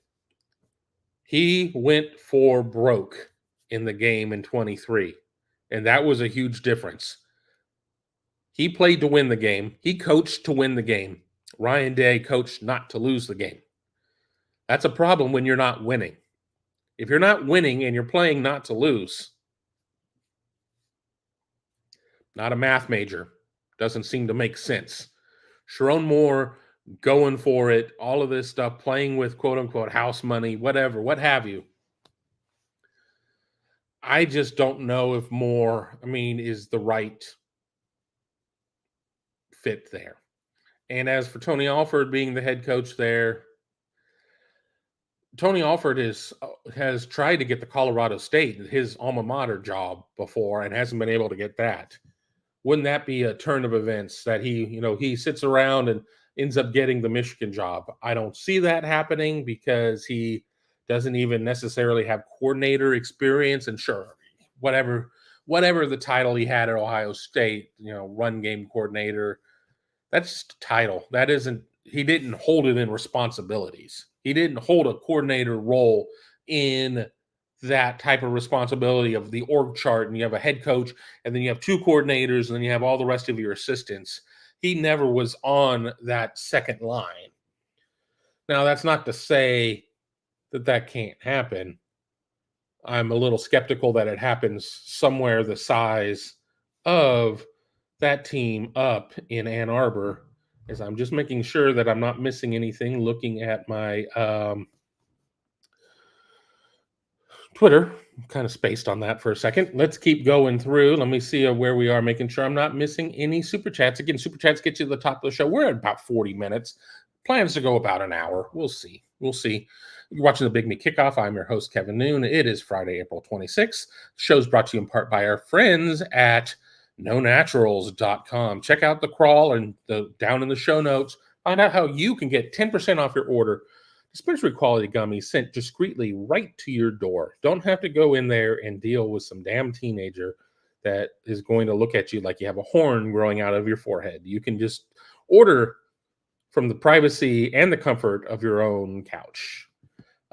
S1: he went for broke in the game in 23, and that was a huge difference. He played to win the game. He coached to win the game. Ryan Day coached not to lose the game. That's a problem when you're not winning. If you're not winning and you're playing not to lose, not a math major, doesn't seem to make sense. Sharon Moore going for it, all of this stuff, playing with quote-unquote house money, whatever, what have you. I just don't know if Moore, is the right fit there. And as for Tony Alford being the head coach there, Tony Alford has tried to get the Colorado State, his alma mater, job before and hasn't been able to get that. Wouldn't that be a turn of events that he sits around and ends up getting the Michigan job? I don't see that happening because he doesn't even necessarily have coordinator experience. And sure, whatever the title he had at Ohio State, run game coordinator, that's just a title. That isn't, he didn't hold it in responsibilities. He didn't hold a coordinator role in that type of responsibility of the org chart, and you have a head coach, and then you have 2 coordinators, and then you have all the rest of your assistants. He never was on that second line. Now, that's not to say that can't happen. I'm a little skeptical that it happens somewhere the size of that team up in Ann Arbor, as I'm just making sure that I'm not missing anything, looking at my Twitter. I'm kind of spaced on that for a second. Let's keep going through. Let me see where we are, making sure I'm not missing any super chats. Again, super chats get you to the top of the show. We're at about 40 minutes. Plans to go about an hour. We'll see. You're watching the Big Me Kickoff. I'm your host, Kevin Noon. It is Friday, April 26th. The show's brought to you in part by our friends at nonaturals.com. Check out the crawl and down in the show notes. Find out how you can get 10% off your order. Dispensary quality gummies sent discreetly right to your door. Don't have to go in there and deal with some damn teenager that is going to look at you like you have a horn growing out of your forehead. You can just order from the privacy and the comfort of your own couch.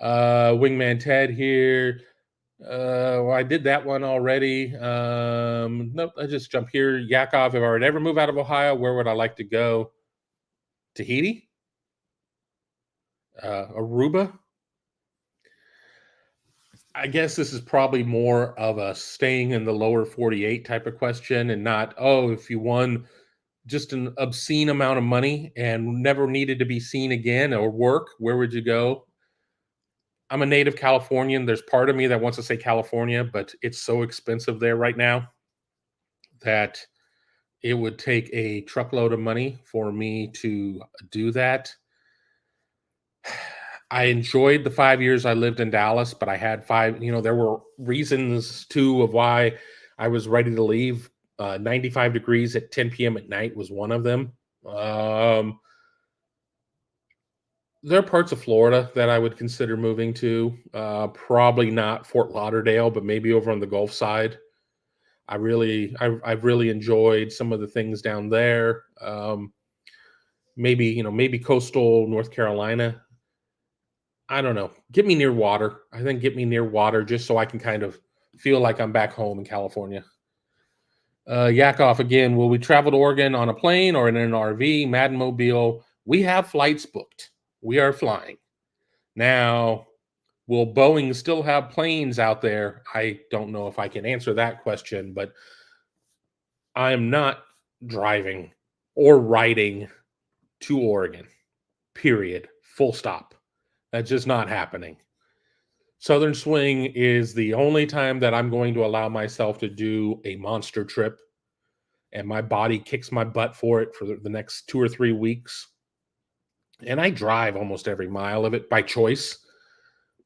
S1: Wingman Ted here. Well, I did that one already. Nope, I just jump here. Yakov, if I were to ever move out of Ohio, where would I like to go? Tahiti? Aruba? I guess this is probably more of a staying in the lower 48 type of question, and not, oh, if you won just an obscene amount of money and never needed to be seen again or work, where would you go? I'm a native Californian. There's part of me that wants to say California, but it's so expensive there right now that it would take a truckload of money for me to do that. I enjoyed the 5 years I lived in Dallas, but I had there were reasons too of why I was ready to leave. 95 degrees at 10 p.m. at night was one of them. There are parts of Florida that I would consider moving to. Probably not Fort Lauderdale, but maybe over on the Gulf side. I've really enjoyed some of the things down there. Maybe coastal North Carolina. I don't know. Get me near water. I think get me near water just so I can kind of feel like I'm back home in California. Yakov again. Will we travel to Oregon on a plane or in an RV? Madden Mobile. We have flights booked. We are flying. Now, will Boeing still have planes out there? I don't know if I can answer that question, but I am not driving or riding to Oregon. Period. Full stop. That's just not happening. Southern Swing is the only time that I'm going to allow myself to do a monster trip, and my body kicks my butt for it for the next 2 or 3 weeks. And I drive almost every mile of it by choice.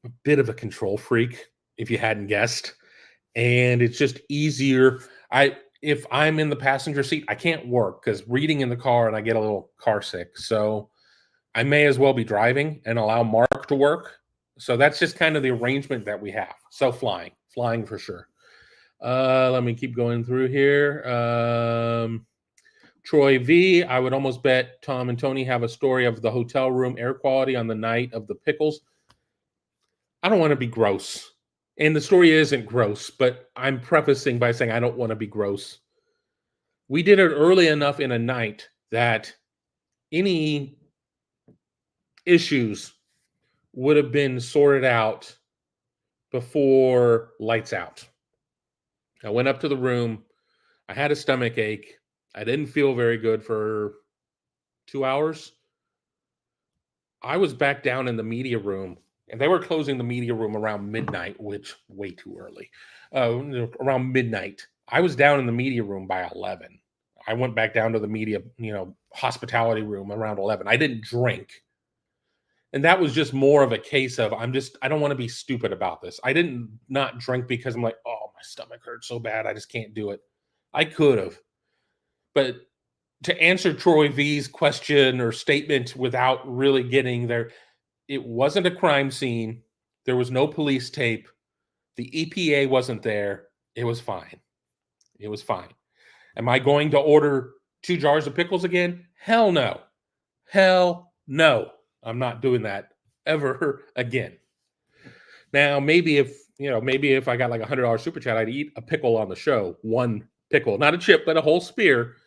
S1: I'm a bit of a control freak, if you hadn't guessed. And it's just easier. If I'm in the passenger seat, I can't work because reading in the car and I get a little car sick. So I may as well be driving and allow Mark to work. So that's just kind of the arrangement that we have. So flying for sure. Let me keep going through here. Troy V, I would almost bet Tom and Tony have a story of the hotel room air quality on the night of the pickles. I don't want to be gross. And the story isn't gross, but I'm prefacing by saying I don't want to be gross. We did it early enough in a night that any issues would have been sorted out before lights out. I went up to the room. I had a stomach ache. I didn't feel very good for 2 hours. I was back down in the media room, and they were closing the media room around midnight, which way too early. Around midnight. I was down in the media room by 11. I went back down to the media, hospitality room around 11. I didn't drink. And that was just more of a case of I don't want to be stupid about this. I didn't not drink because I'm like, oh, my stomach hurts so bad. I just can't do it. I could have. But to answer Troy V's question or statement without really getting there, it wasn't a crime scene. There was no police tape. The EPA wasn't there. It was fine. It was fine. Am I going to order 2 jars of pickles again? Hell no. Hell no. I'm not doing that ever again. Now, maybe if I got like $100 super chat, I'd eat a pickle on the show. One pickle, not a chip, but a whole spear.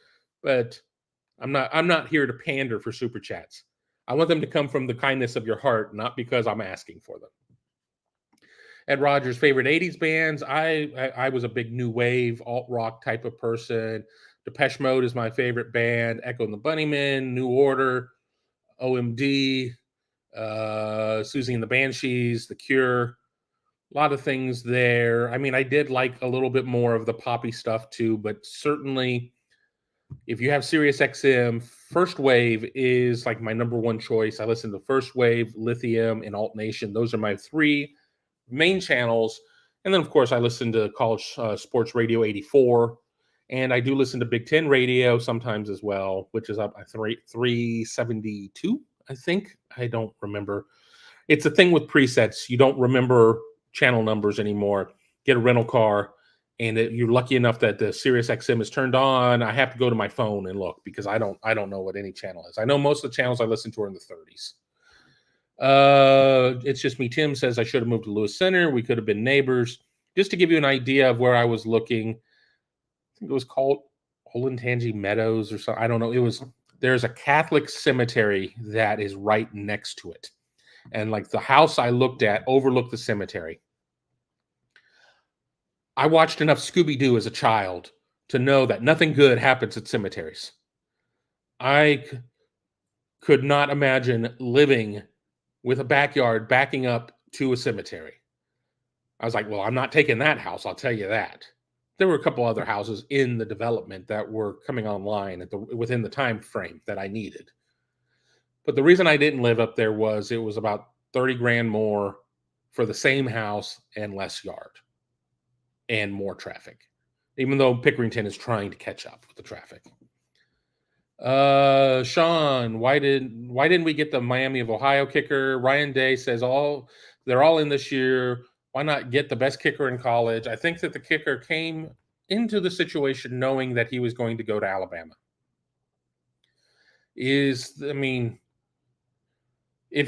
S1: But I'm not here to pander for super chats. I want them to come from the kindness of your heart, not because I'm asking for them. Ed Rogers' favorite 80s bands. I was a big new wave, alt rock type of person. Depeche Mode is my favorite band. Echo and the Bunnymen, New Order, OMD, Susie and the Banshees, The Cure. A lot of things there. I mean, I did like a little bit more of the poppy stuff too, but certainly if you have Sirius XM, First Wave is like my number one choice. I listen to First Wave, Lithium, and Alt Nation. Those are my 3 main channels. And then, of course, I listen to College Sports Radio 84. And I do listen to Big Ten Radio sometimes as well, which is up at 372, I think. I don't remember. It's a thing with presets. You don't remember channel numbers anymore. Get a rental car and you're lucky enough that the Sirius XM is turned on, I have to go to my phone and look because I don't know what any channel is. I know most of the channels I listen to are in the 30s. It's just me. Tim says I should have moved to Lewis Center. We could have been neighbors. Just to give you an idea of where I was looking, I think it was called Olentangy Meadows or something. I don't know. There's a Catholic cemetery that is right next to it. And like the house I looked at overlooked the cemetery. I watched enough Scooby-Doo as a child to know that nothing good happens at cemeteries. I could not imagine living with a backyard backing up to a cemetery. I was like, well, I'm not taking that house, I'll tell you that. There were a couple other houses in the development that were coming online within the time frame that I needed. But the reason I didn't live up there was it was about 30 grand more for the same house and less yard and more traffic, even though Pickerington is trying to catch up with the traffic. Sean, why didn't we get the Miami of Ohio kicker? Ryan Day says they're all in this year. Why not get the best kicker in college? I think that the kicker came into the situation knowing that he was going to go to Alabama. If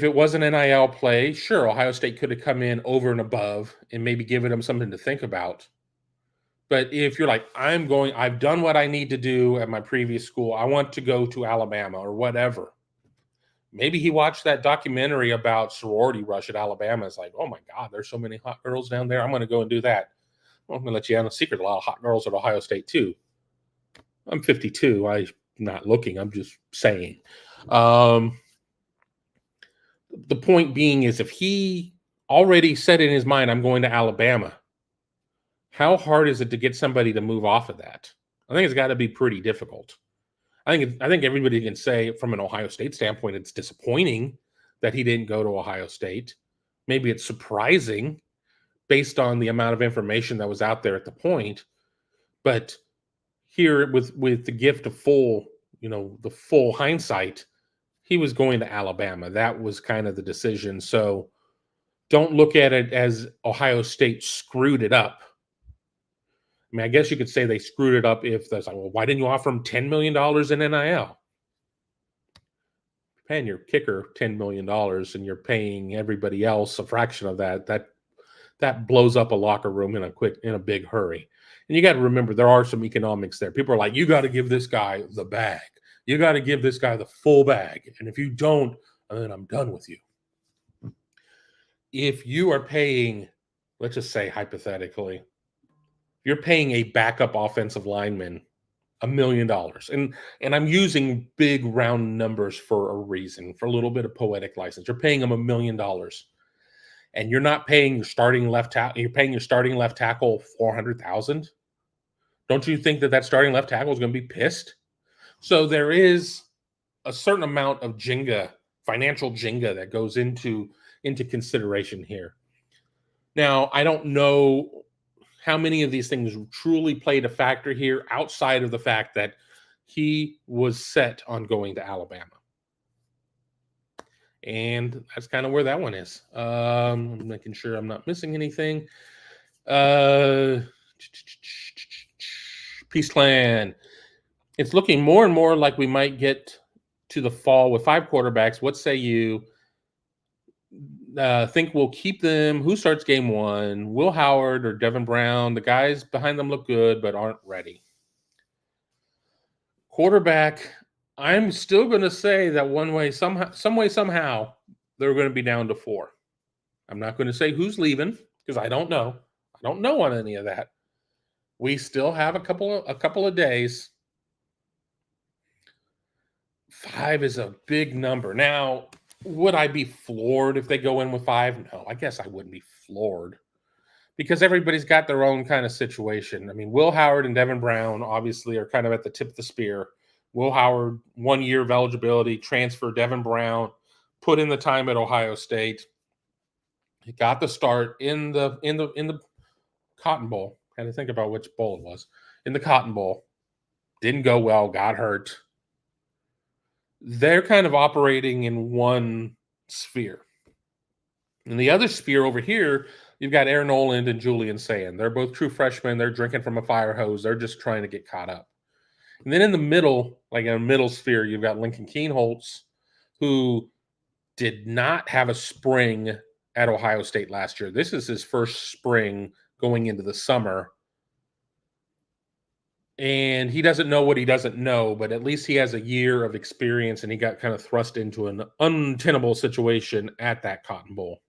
S1: it was an NIL play, sure, Ohio State could have come in over and above and maybe given them something to think about. But if you're like, I've done what I need to do at my previous school, I want to go to Alabama or whatever. Maybe he watched that documentary about sorority rush at Alabama. It's like, oh my God, there's so many hot girls down there. I'm going to go and do that. Well, I'm going to let you in a secret. A lot of hot girls at Ohio State too. I'm 52. I'm not looking. I'm just saying. The point being is if he already said in his mind, I'm going to Alabama, how hard is it to get somebody to move off of that? I think it's got to be pretty difficult. I think everybody can say from an Ohio State standpoint, it's disappointing that he didn't go to Ohio State. Maybe it's surprising based on the amount of information that was out there at the point. But here with the gift of the full hindsight, he was going to Alabama. That was kind of the decision. So don't look at it as Ohio State screwed it up. I mean, I guess you could say they screwed it up if that's like, well, why didn't you offer him $10 million in NIL? You're paying your kicker $10 million and you're paying everybody else a fraction of that blows up a locker room in a big hurry. And you got to remember, there are some economics there. People are like, you got to give this guy the bag. You got to give this guy the full bag. And if you don't, then I'm done with you. If you are paying, let's just say hypothetically, you're paying a backup offensive lineman $1 million. And I'm using big round numbers for a reason, for a little bit of poetic license. You're paying him $1 million. And you're not paying your starting left tackle. You're paying your starting left tackle $400,000. Don't you think that starting left tackle is going to be pissed? So there is a certain amount of financial Jenga that goes into consideration here. Now, I don't know how many of these things truly played a factor here outside of the fact that he was set on going to Alabama. And that's kind of where that one is. I'm making sure I'm not missing anything. Peace Clan. It's looking more and more like we might get to the fall with 5 quarterbacks. What say you? Think we'll keep them. Who starts game 1? Will Howard or Devin Brown? The guys behind them look good, but aren't ready. Quarterback, I'm still going to say that somehow, they're going to be down to 4. I'm not going to say who's leaving because I don't know. I don't know on any of that. We still have a couple of days. 5 is a big number. Now, would I be floored if they go in with 5? No, I guess I wouldn't be floored because everybody's got their own kind of situation. I mean, Will Howard and Devin Brown obviously are kind of at the tip of the spear. Will Howard, 1 year of eligibility, transfer. Devin Brown put in the time at Ohio State. He got the start in the Cotton Bowl. Had to think about which bowl it was. In the Cotton Bowl. Didn't go well, got hurt. They're kind of operating in one sphere. And the other sphere over here, You've got Aaron Noland and Julian Sand. They're both true freshmen. They're drinking from a fire hose. They're just trying to get caught up. And then in the middle, like in a middle sphere, you've got Lincoln Keenholz, who did not have a spring at Ohio State last year. This is his first spring going into the summer. And he doesn't know what he doesn't know, but at least he has a year of experience, and he got kind of thrust into an untenable situation at that Cotton Bowl.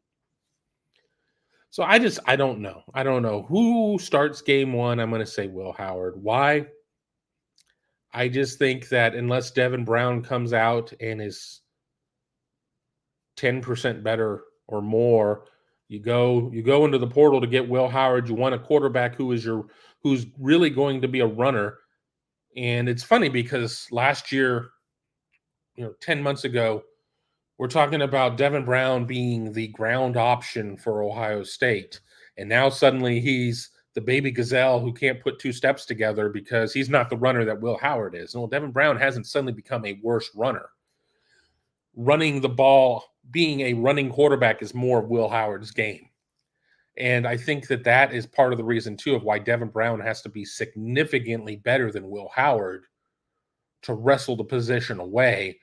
S1: So I don't know. I don't know who starts game one. I'm going to say Will Howard. Why? I just think that unless Devin Brown comes out and is 10% better or more, you go into the portal to get Will Howard. You want a quarterback who's really going to be a runner. And it's funny because last year, 10 months ago, we're talking about Devin Brown being the ground option for Ohio State. And now suddenly he's the baby gazelle who can't put two steps together because he's not the runner that Will Howard is. Well, Devin Brown hasn't suddenly become a worse runner. Running the ball, being a running quarterback is more of Will Howard's game. And I think that is part of the reason, too, of why Devin Brown has to be significantly better than Will Howard to wrestle the position away,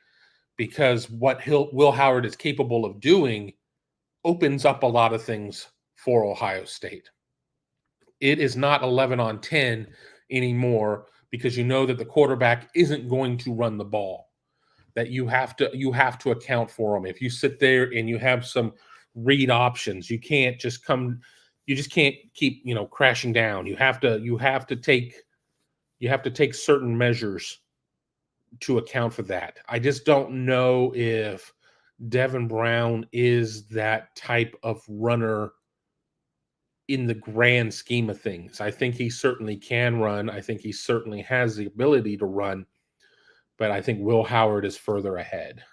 S1: because what Will Howard is capable of doing opens up a lot of things for Ohio State. It is not 11 on 10 anymore because you know that the quarterback isn't going to run the ball, that you have to account for them. If you sit there and you have some read options, you just can't keep, crashing down. You have to take certain measures to account for that. I just don't know if Devin Brown is that type of runner in the grand scheme of things. I think he certainly can run. I think he certainly has the ability to run, but I think Will Howard is further ahead.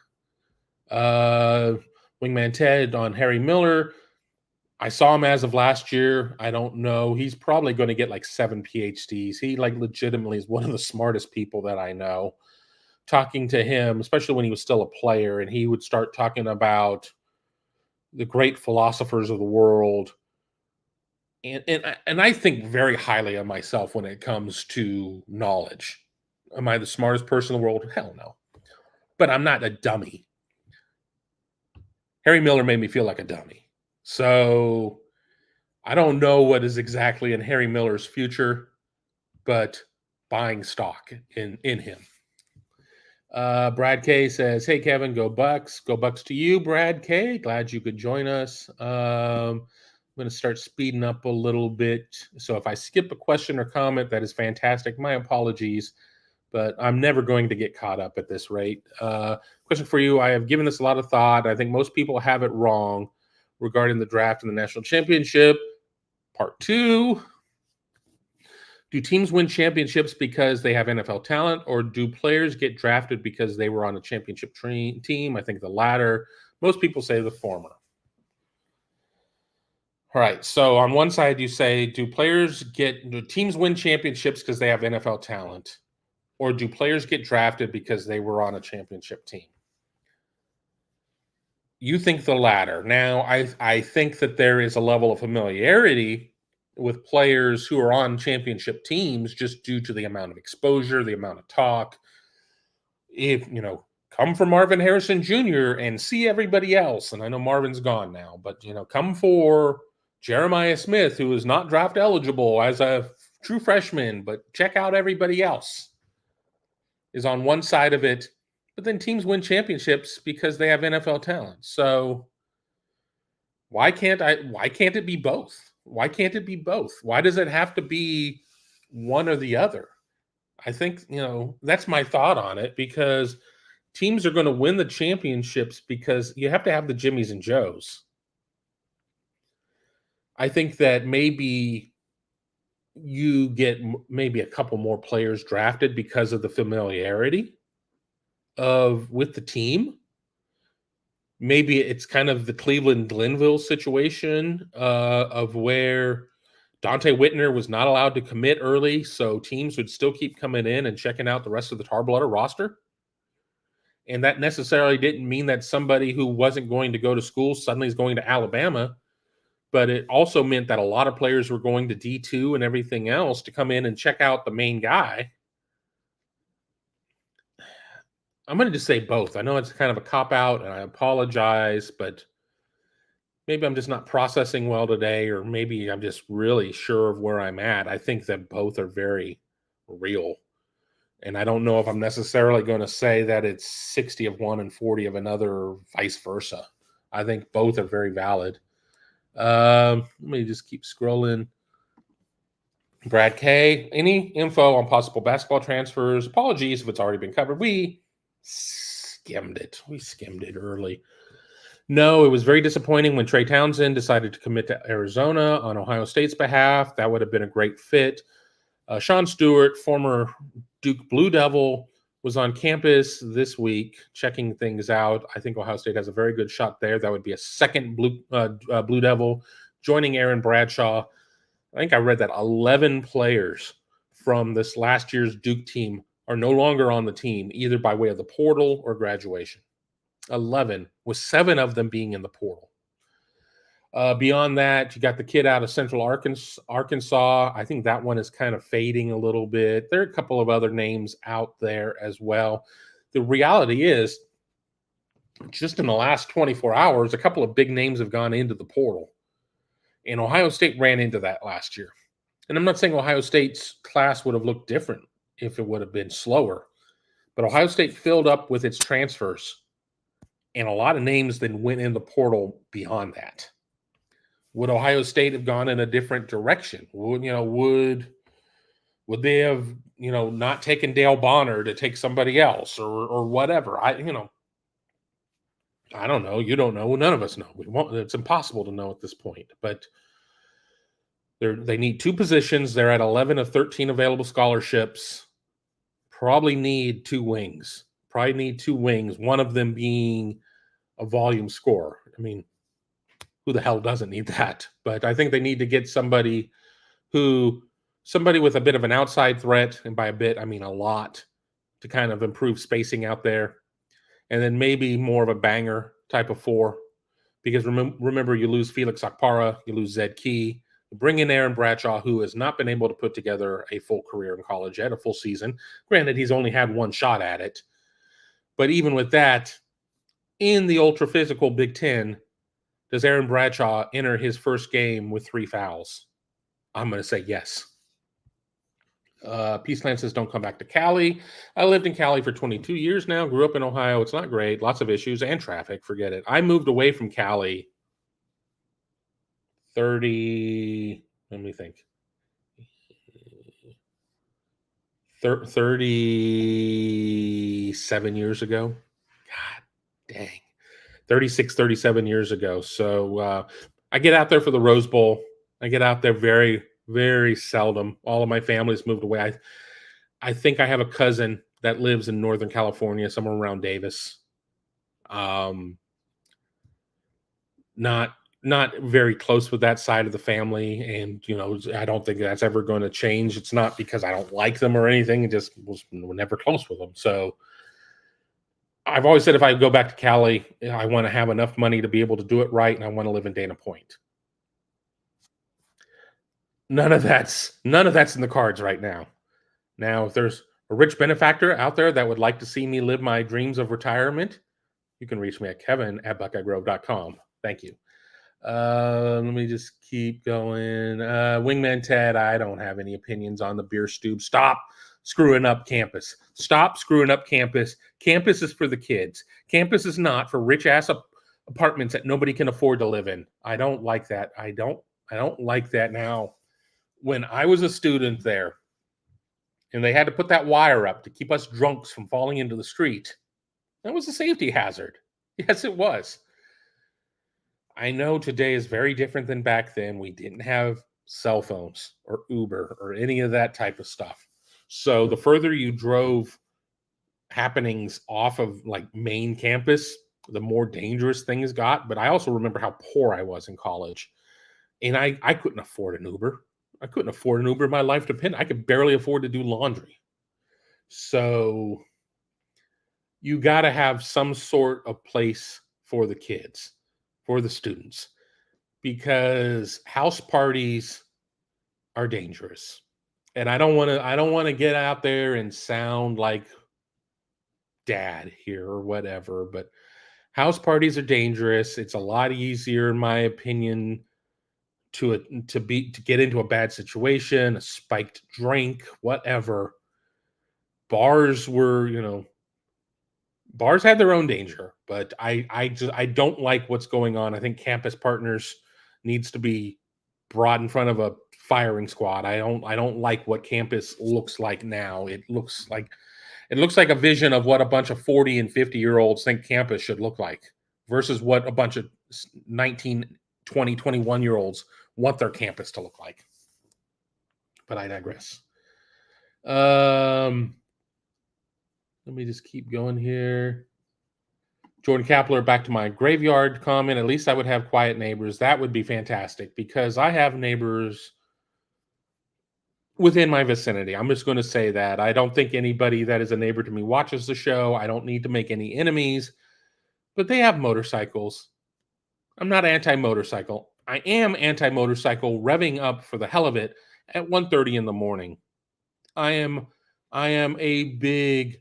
S1: Wingman Ted on Harry Miller. I saw him as of last year. I don't know. He's probably going to get like 7 PhDs. He legitimately is one of the smartest people that I know. Talking to him, especially when he was still a player, and he would start talking about the great philosophers of the world. And I think very highly of myself when it comes to knowledge. Am I the smartest person in the world? Hell no. But I'm not a dummy. Harry Miller made me feel like a dummy. So I don't know what is exactly in Harry Miller's future, but buying stock in him. Brad K says, "Hey Kevin, go Bucks. Go Bucks to you, Brad K. Glad you could join us. I'm going to start speeding up a little bit. So if I skip a question or comment, that is fantastic. My apologies, but I'm never going to get caught up at this rate. Question for you. I have given this a lot of thought. I think most people have it wrong regarding the draft and the national championship. Part 2. Do teams win championships because they have NFL talent, or do players get drafted because they were on a championship team? I think the latter. Most people say the former. All right. So on one side, you say, do teams win championships because they have NFL talent, or do players get drafted because they were on a championship team? You think the latter. Now, I think that there is a level of familiarity with players who are on championship teams just due to the amount of exposure, the amount of talk. If, come for Marvin Harrison Jr. and see everybody else. And I know Marvin's gone now, but, come for Jeremiah Smith, who is not draft eligible as a true freshman, but check out everybody else, is on one side of it. But then teams win championships because they have NFL talent. So why can't it be both? Why can't it be both? Why does it have to be one or the other? I think, that's my thought on it, because teams are going to win the championships because you have to have the Jimmies and Joes. I think that maybe you get maybe a couple more players drafted because of the familiarity with the team. Maybe it's kind of the Cleveland-Glenville situation of where Dante Whitner was not allowed to commit early, so teams would still keep coming in and checking out the rest of the Tar-Blooded roster. And that necessarily didn't mean that somebody who wasn't going to go to school suddenly is going to Alabama. but it also meant that a lot of players were going to D2 and everything else to come in and check out the main guy. I'm going to just say both. I know it's kind of a cop out, and I apologize, but maybe I'm just not processing well today, or maybe I'm just really sure of where I'm at. I think that both are very real. And I don't know if I'm necessarily going to say that it's 60 of one and 40 of another, or vice versa. I think both are very valid. Let me just keep scrolling. Brad K, any info on possible basketball transfers? Apologies if it's already been covered. We skimmed it. We skimmed it early. No, it was very disappointing when Trey Townsend decided to commit to Arizona on Ohio State's behalf. That would have been a great fit. Sean Stewart, former Duke Blue Devil, was on campus this week checking things out. I think Ohio State has a very good shot there. That would be a second Blue Devil joining Aaron Bradshaw. I think I read that 11 players from this last year's Duke team are no longer on the team, either by way of the portal or graduation. 11, with 7 of them being in the portal. Beyond that, you got the kid out of Central Arkansas. I think that one is kind of fading a little bit. There are a couple of other names out there as well. The reality is, just in the last 24 hours, a couple of big names have gone into the portal. And Ohio State ran into that last year. And I'm not saying Ohio State's class would have looked different if it would have been slower. But Ohio State filled up with its transfers. And a lot of names then went in the portal beyond that. Would Ohio State have gone in a different direction? Would they have, not taken Dale Bonner to take somebody else or whatever? I don't know. You don't know. None of us know. We won't. It's impossible to know at this point. But they need 2 positions. They're at 11 of 13 available scholarships. Probably need 2 wings. One of them being a volume scorer. I mean, who the hell doesn't need that? But I think they need to get somebody with a bit of an outside threat, and by a bit, I mean a lot, to kind of improve spacing out there. And then maybe more of a banger type of 4. Because remember, you lose Felix Okpara, you lose Zed Key, you bring in Aaron Bradshaw, who has not been able to put together a full career in college yet, a full season. Granted, he's only had 1 shot at it. But even with that, in the ultra physical Big Ten, does Aaron Bradshaw enter his first game with 3 fouls? I'm going to say yes. Peaceland says, don't come back to Cali. I lived in Cali for 22 years now. Grew up in Ohio. It's not great. Lots of issues and traffic. Forget it. I moved away from Cali 37 years ago. God dang. 36, 37 years ago. So I get out there for the Rose Bowl. I get out there very, very seldom. All of my family's moved away. I think I have a cousin that lives in Northern California, somewhere around Davis. Not very close with that side of the family, and I don't think that's ever going to change. It's not because I don't like them or anything. It just we're never close with them. So I've always said if I go back to Cali, I want to have enough money to be able to do it right, and I want to live in Dana Point. None of that's in the cards right now. Now, if there's a rich benefactor out there that would like to see me live my dreams of retirement, you can reach me at kevin@buckeyegrove.com. Thank you. Let me just keep going. Wingman Ted, I don't have any opinions on the beer stube. Stop screwing up campus. Stop screwing up campus. Campus is for the kids. Campus is not for rich-ass apartments that nobody can afford to live in. I don't like that. I don't like that now. When I was a student there, and they had to put that wire up to keep us drunks from falling into the street, that was a safety hazard. Yes, it was. I know today is very different than back then. We didn't have cell phones or Uber or any of that type of stuff. So the further you drove happenings off of like main campus, the more dangerous things got. But I also remember how poor I was in college. And I couldn't afford an Uber. I couldn't afford an Uber. My life depended. I could barely afford to do laundry. So you got to have some sort of place for the kids, for the students, because house parties are dangerous. And I don't want to get out there and sound like dad here or whatever, but house parties are dangerous. It's a lot easier, in my opinion, to get into a bad situation, a spiked drink, whatever. Bars were, bars had their own danger, but I don't like what's going on. I think Campus Partners needs to be brought in front of a firing squad. I don't like what campus looks like now. It looks like a vision of what a bunch of 40 and 50-year-olds think campus should look like versus what a bunch of 19, 20, 21-year-olds want their campus to look like. But I digress. Let me just keep going here. Jordan Kapler, back to my graveyard comment. At least I would have quiet neighbors. That would be fantastic because I have neighbors within my vicinity. I'm just going to say that. I don't think anybody that is a neighbor to me watches the show. I don't need to make any enemies, but they have motorcycles. I'm not anti-motorcycle. I am anti-motorcycle revving up for the hell of it at 1:30 in the morning. I am a big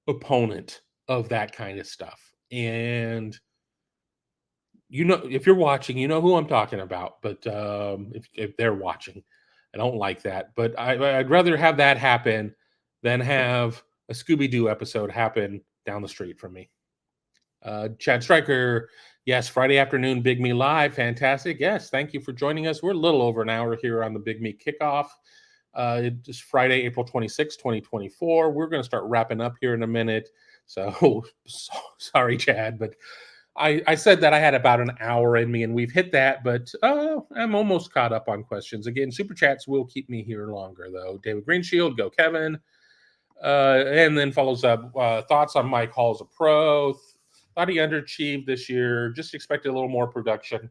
S1: opponent of that kind of stuff. And if you're watching, you know who I'm talking about. But if they're watching, I don't like that. But I'd rather have that happen than have a Scooby-Doo episode happen down the street from me. Chad Stryker, yes, Friday afternoon, Big Me Live, fantastic. Yes, thank you for joining us. We're a little over an hour here on the Big Me Kickoff. It's Friday, April 26, 2024. We're going to start wrapping up here in a minute. So sorry, Chad, but I said that I had about an hour in me, and we've hit that, but I'm almost caught up on questions. Again, Super Chats will keep me here longer, though. David Greenshield, go Kevin. And then follows up, thoughts on Mike Hall as a pro. Thought he underachieved this year. Just expected a little more production.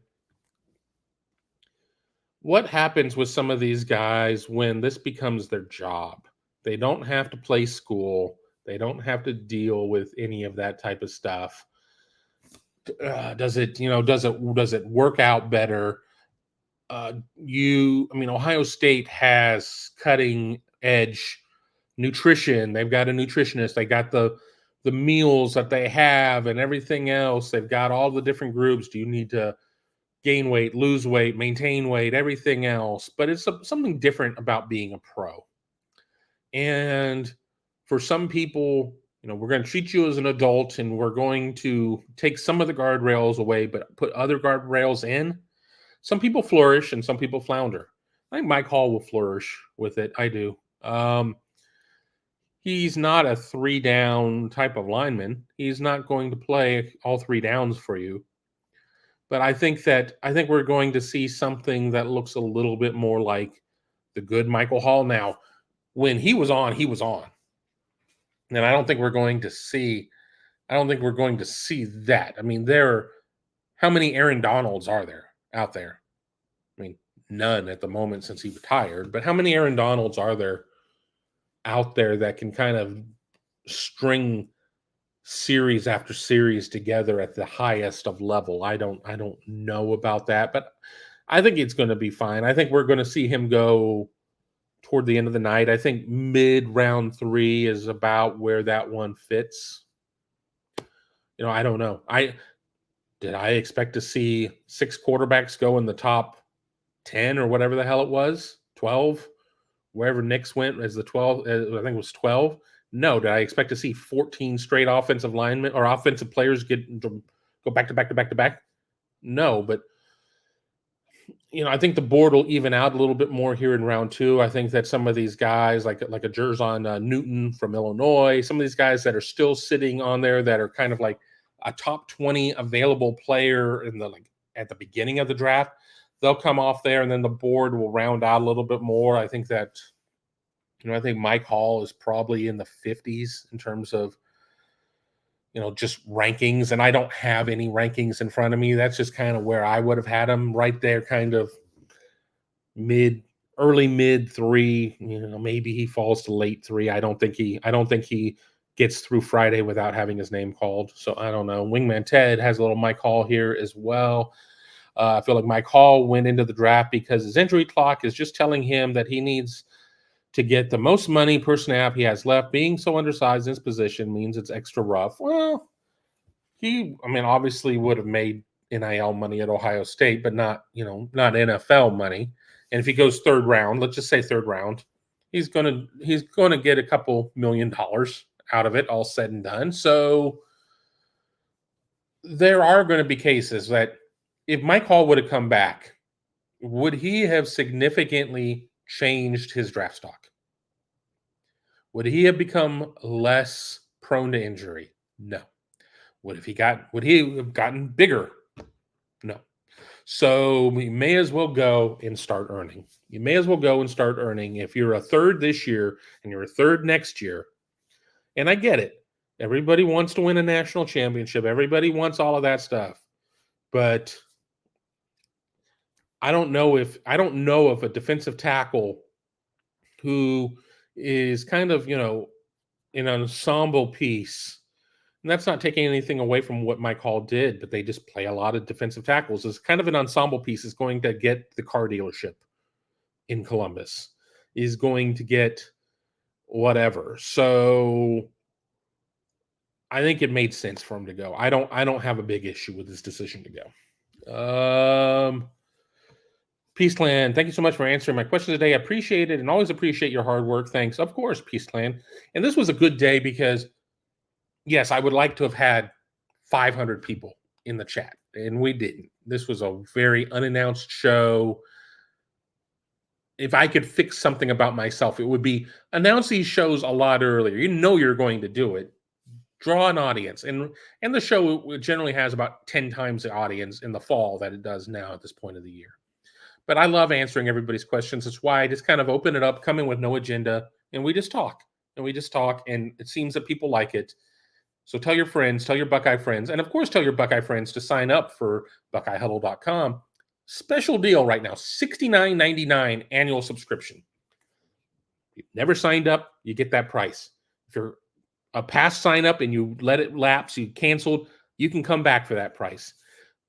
S1: What happens with some of these guys when this becomes their job? They don't have to play school. They don't have to deal with any of that type of stuff. Does it work out better? Ohio State has cutting edge nutrition. They've got a nutritionist. They got the meals that they have and everything else. They've got all the different groups. Do you need to gain weight, lose weight, maintain weight, everything else? But it's something different about being a pro. And for some people, we're going to treat you as an adult and we're going to take some of the guardrails away, but put other guardrails in. Some people flourish and some people flounder. I think Mike Hall will flourish with it. I do. He's not a 3-down type of lineman. He's not going to play all 3 downs for you. But I think we're going to see something that looks a little bit more like the good Michael Hall. Now, when he was on, he was on. And I don't think we're going to see that. I mean, how many Aaron Donalds are there out there? I mean, none at the moment since he retired, but how many Aaron Donalds are there out there that can kind of string series after series together at the highest of level? I don't know about that, but I think it's going to be fine. I think we're going to see him go toward the end of the night. I think mid round 3 is about where that one fits. I don't know. Did I expect to see 6 quarterbacks go in the top 10 or whatever the hell it was, 12, wherever Knicks went as the 12. I think it was 12. No, did I expect to see 14 straight offensive linemen or offensive players go back to back to back to back? No, but I think the board will even out a little bit more here in round 2. I think that some of these guys, like a Jerzon Newton from Illinois, some of these guys that are still sitting on there that are kind of like a top 20 available player at the beginning of the draft, they'll come off there, and then the board will round out a little bit more. I think that, I think Mike Hall is probably in the 50s in terms of, just rankings, and I don't have any rankings in front of me. That's just kind of where I would have had him, right there, kind of early mid 3. Maybe he falls to late 3. I don't think he gets through Friday without having his name called. So I don't know. Wingman Ted has a little Mike Hall here as well. I feel like Mike Hall went into the draft because his injury clock is just telling him that he needs to get the most money per snap he has left. Being so undersized in his position means it's extra rough. Well, obviously would have made NIL money at Ohio State, but not NFL money. And if he goes third round, let's just say third round, he's gonna get a couple $1 million out of it, all said and done. So there are going to be cases that if Mike Hall would have come back, would he have significantly changed his draft stock? Would he have become less prone to injury? No. Would he have gotten bigger? No. So we may as well go and start earning. You may as well go and start earning. If you're a third this year and you're a third next year, and I get it. Everybody wants to win a national championship. Everybody wants all of that stuff. But I don't know if a defensive tackle who is kind of, an ensemble piece, and that's not taking anything away from what Mike Hall did, but they just play a lot of defensive tackles. It's kind of an ensemble piece is going to get the car dealership in Columbus, is going to get whatever. So I think it made sense for him to go. I don't have a big issue with his decision to go. Peaceland, thank you so much for answering my question today. I appreciate it and always appreciate your hard work. Thanks. Of course, Peaceland. And this was a good day because, yes, I would like to have had 500 people in the chat, and we didn't. This was a very unannounced show. If I could fix something about myself, it would be announce these shows a lot earlier. You know you're going to do it. Draw an audience. And the show generally has about 10 times the audience in the fall that it does now at this point of the year. But I love answering everybody's questions. That's why I just kind of open it up, come in with no agenda, and we just talk. And it seems that people like it. So tell your friends, tell your Buckeye friends, and of course tell your Buckeye friends to sign up for BuckeyeHuddle.com. Special deal right now, $69.99 annual subscription. If you've never signed up, you get that price. If you're a past sign up and you let it lapse, you canceled, you can come back for that price.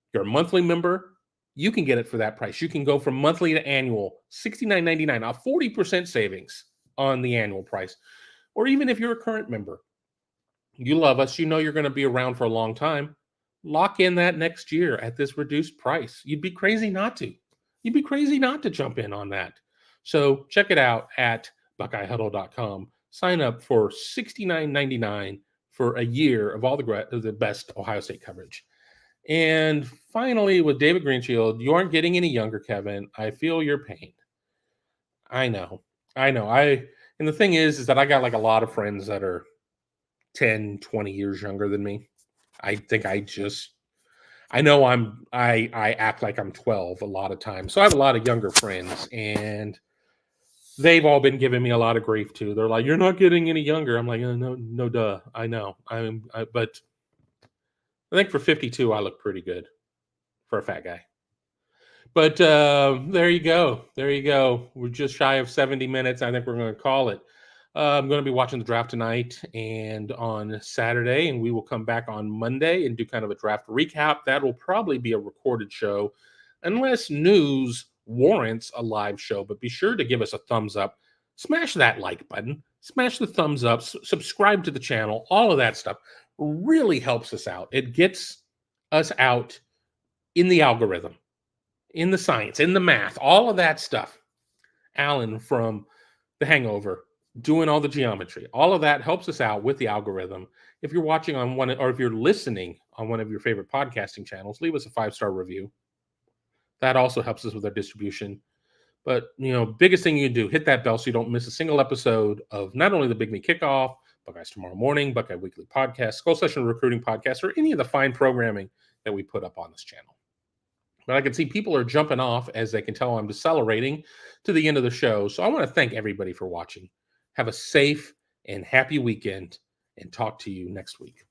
S1: If you're a monthly member, you can get it for that price. You can go from monthly to annual, $69.99, a 40% savings on the annual price. Or even if you're a current member, you love us, you know you're going to be around for a long time, lock in that next year at this reduced price. You'd be crazy not to. You'd be crazy not to jump in on that. So check it out at BuckeyeHuddle.com. Sign up for $69.99 for a year of all the best Ohio State coverage. And finally, with David Greenshield, you aren't getting any younger, Kevin. I feel your pain. I know. And the thing is that I got like a lot of friends that are 10, 20 years younger than me. I think I act like I'm 12 a lot of times. So I have a lot of younger friends, and they've all been giving me a lot of grief too. They're like, "You're not getting any younger." I'm like, no, duh. I know. But I think for 52, I look pretty good for a fat guy. But there you go. We're just shy of 70 minutes. I think we're going to call it. I'm going to be watching the draft tonight and on Saturday, and we will come back on Monday and do kind of a draft recap. That will probably be a recorded show unless news warrants a live show. But be sure to give us a thumbs up. Smash that like button. Smash the thumbs up. Subscribe to the channel. All of that stuff really helps us out. It gets us out in the algorithm, in the science, in the math, all of that stuff. Alan from The Hangover, doing all the geometry. All of that helps us out with the algorithm. If you're watching on one, or if you're listening on one of your favorite podcasting channels, leave us a 5-star review. That also helps us with our distribution. But, biggest thing you can do, hit that bell so you don't miss a single episode of not only the Big Me Kickoff, Buckeyes Tomorrow Morning, Buckeye Weekly Podcast, Skull Session Recruiting Podcast, or any of the fine programming that we put up on this channel. But I can see people are jumping off as they can tell I'm decelerating to the end of the show. So I want to thank everybody for watching. Have a safe and happy weekend, and talk to you next week.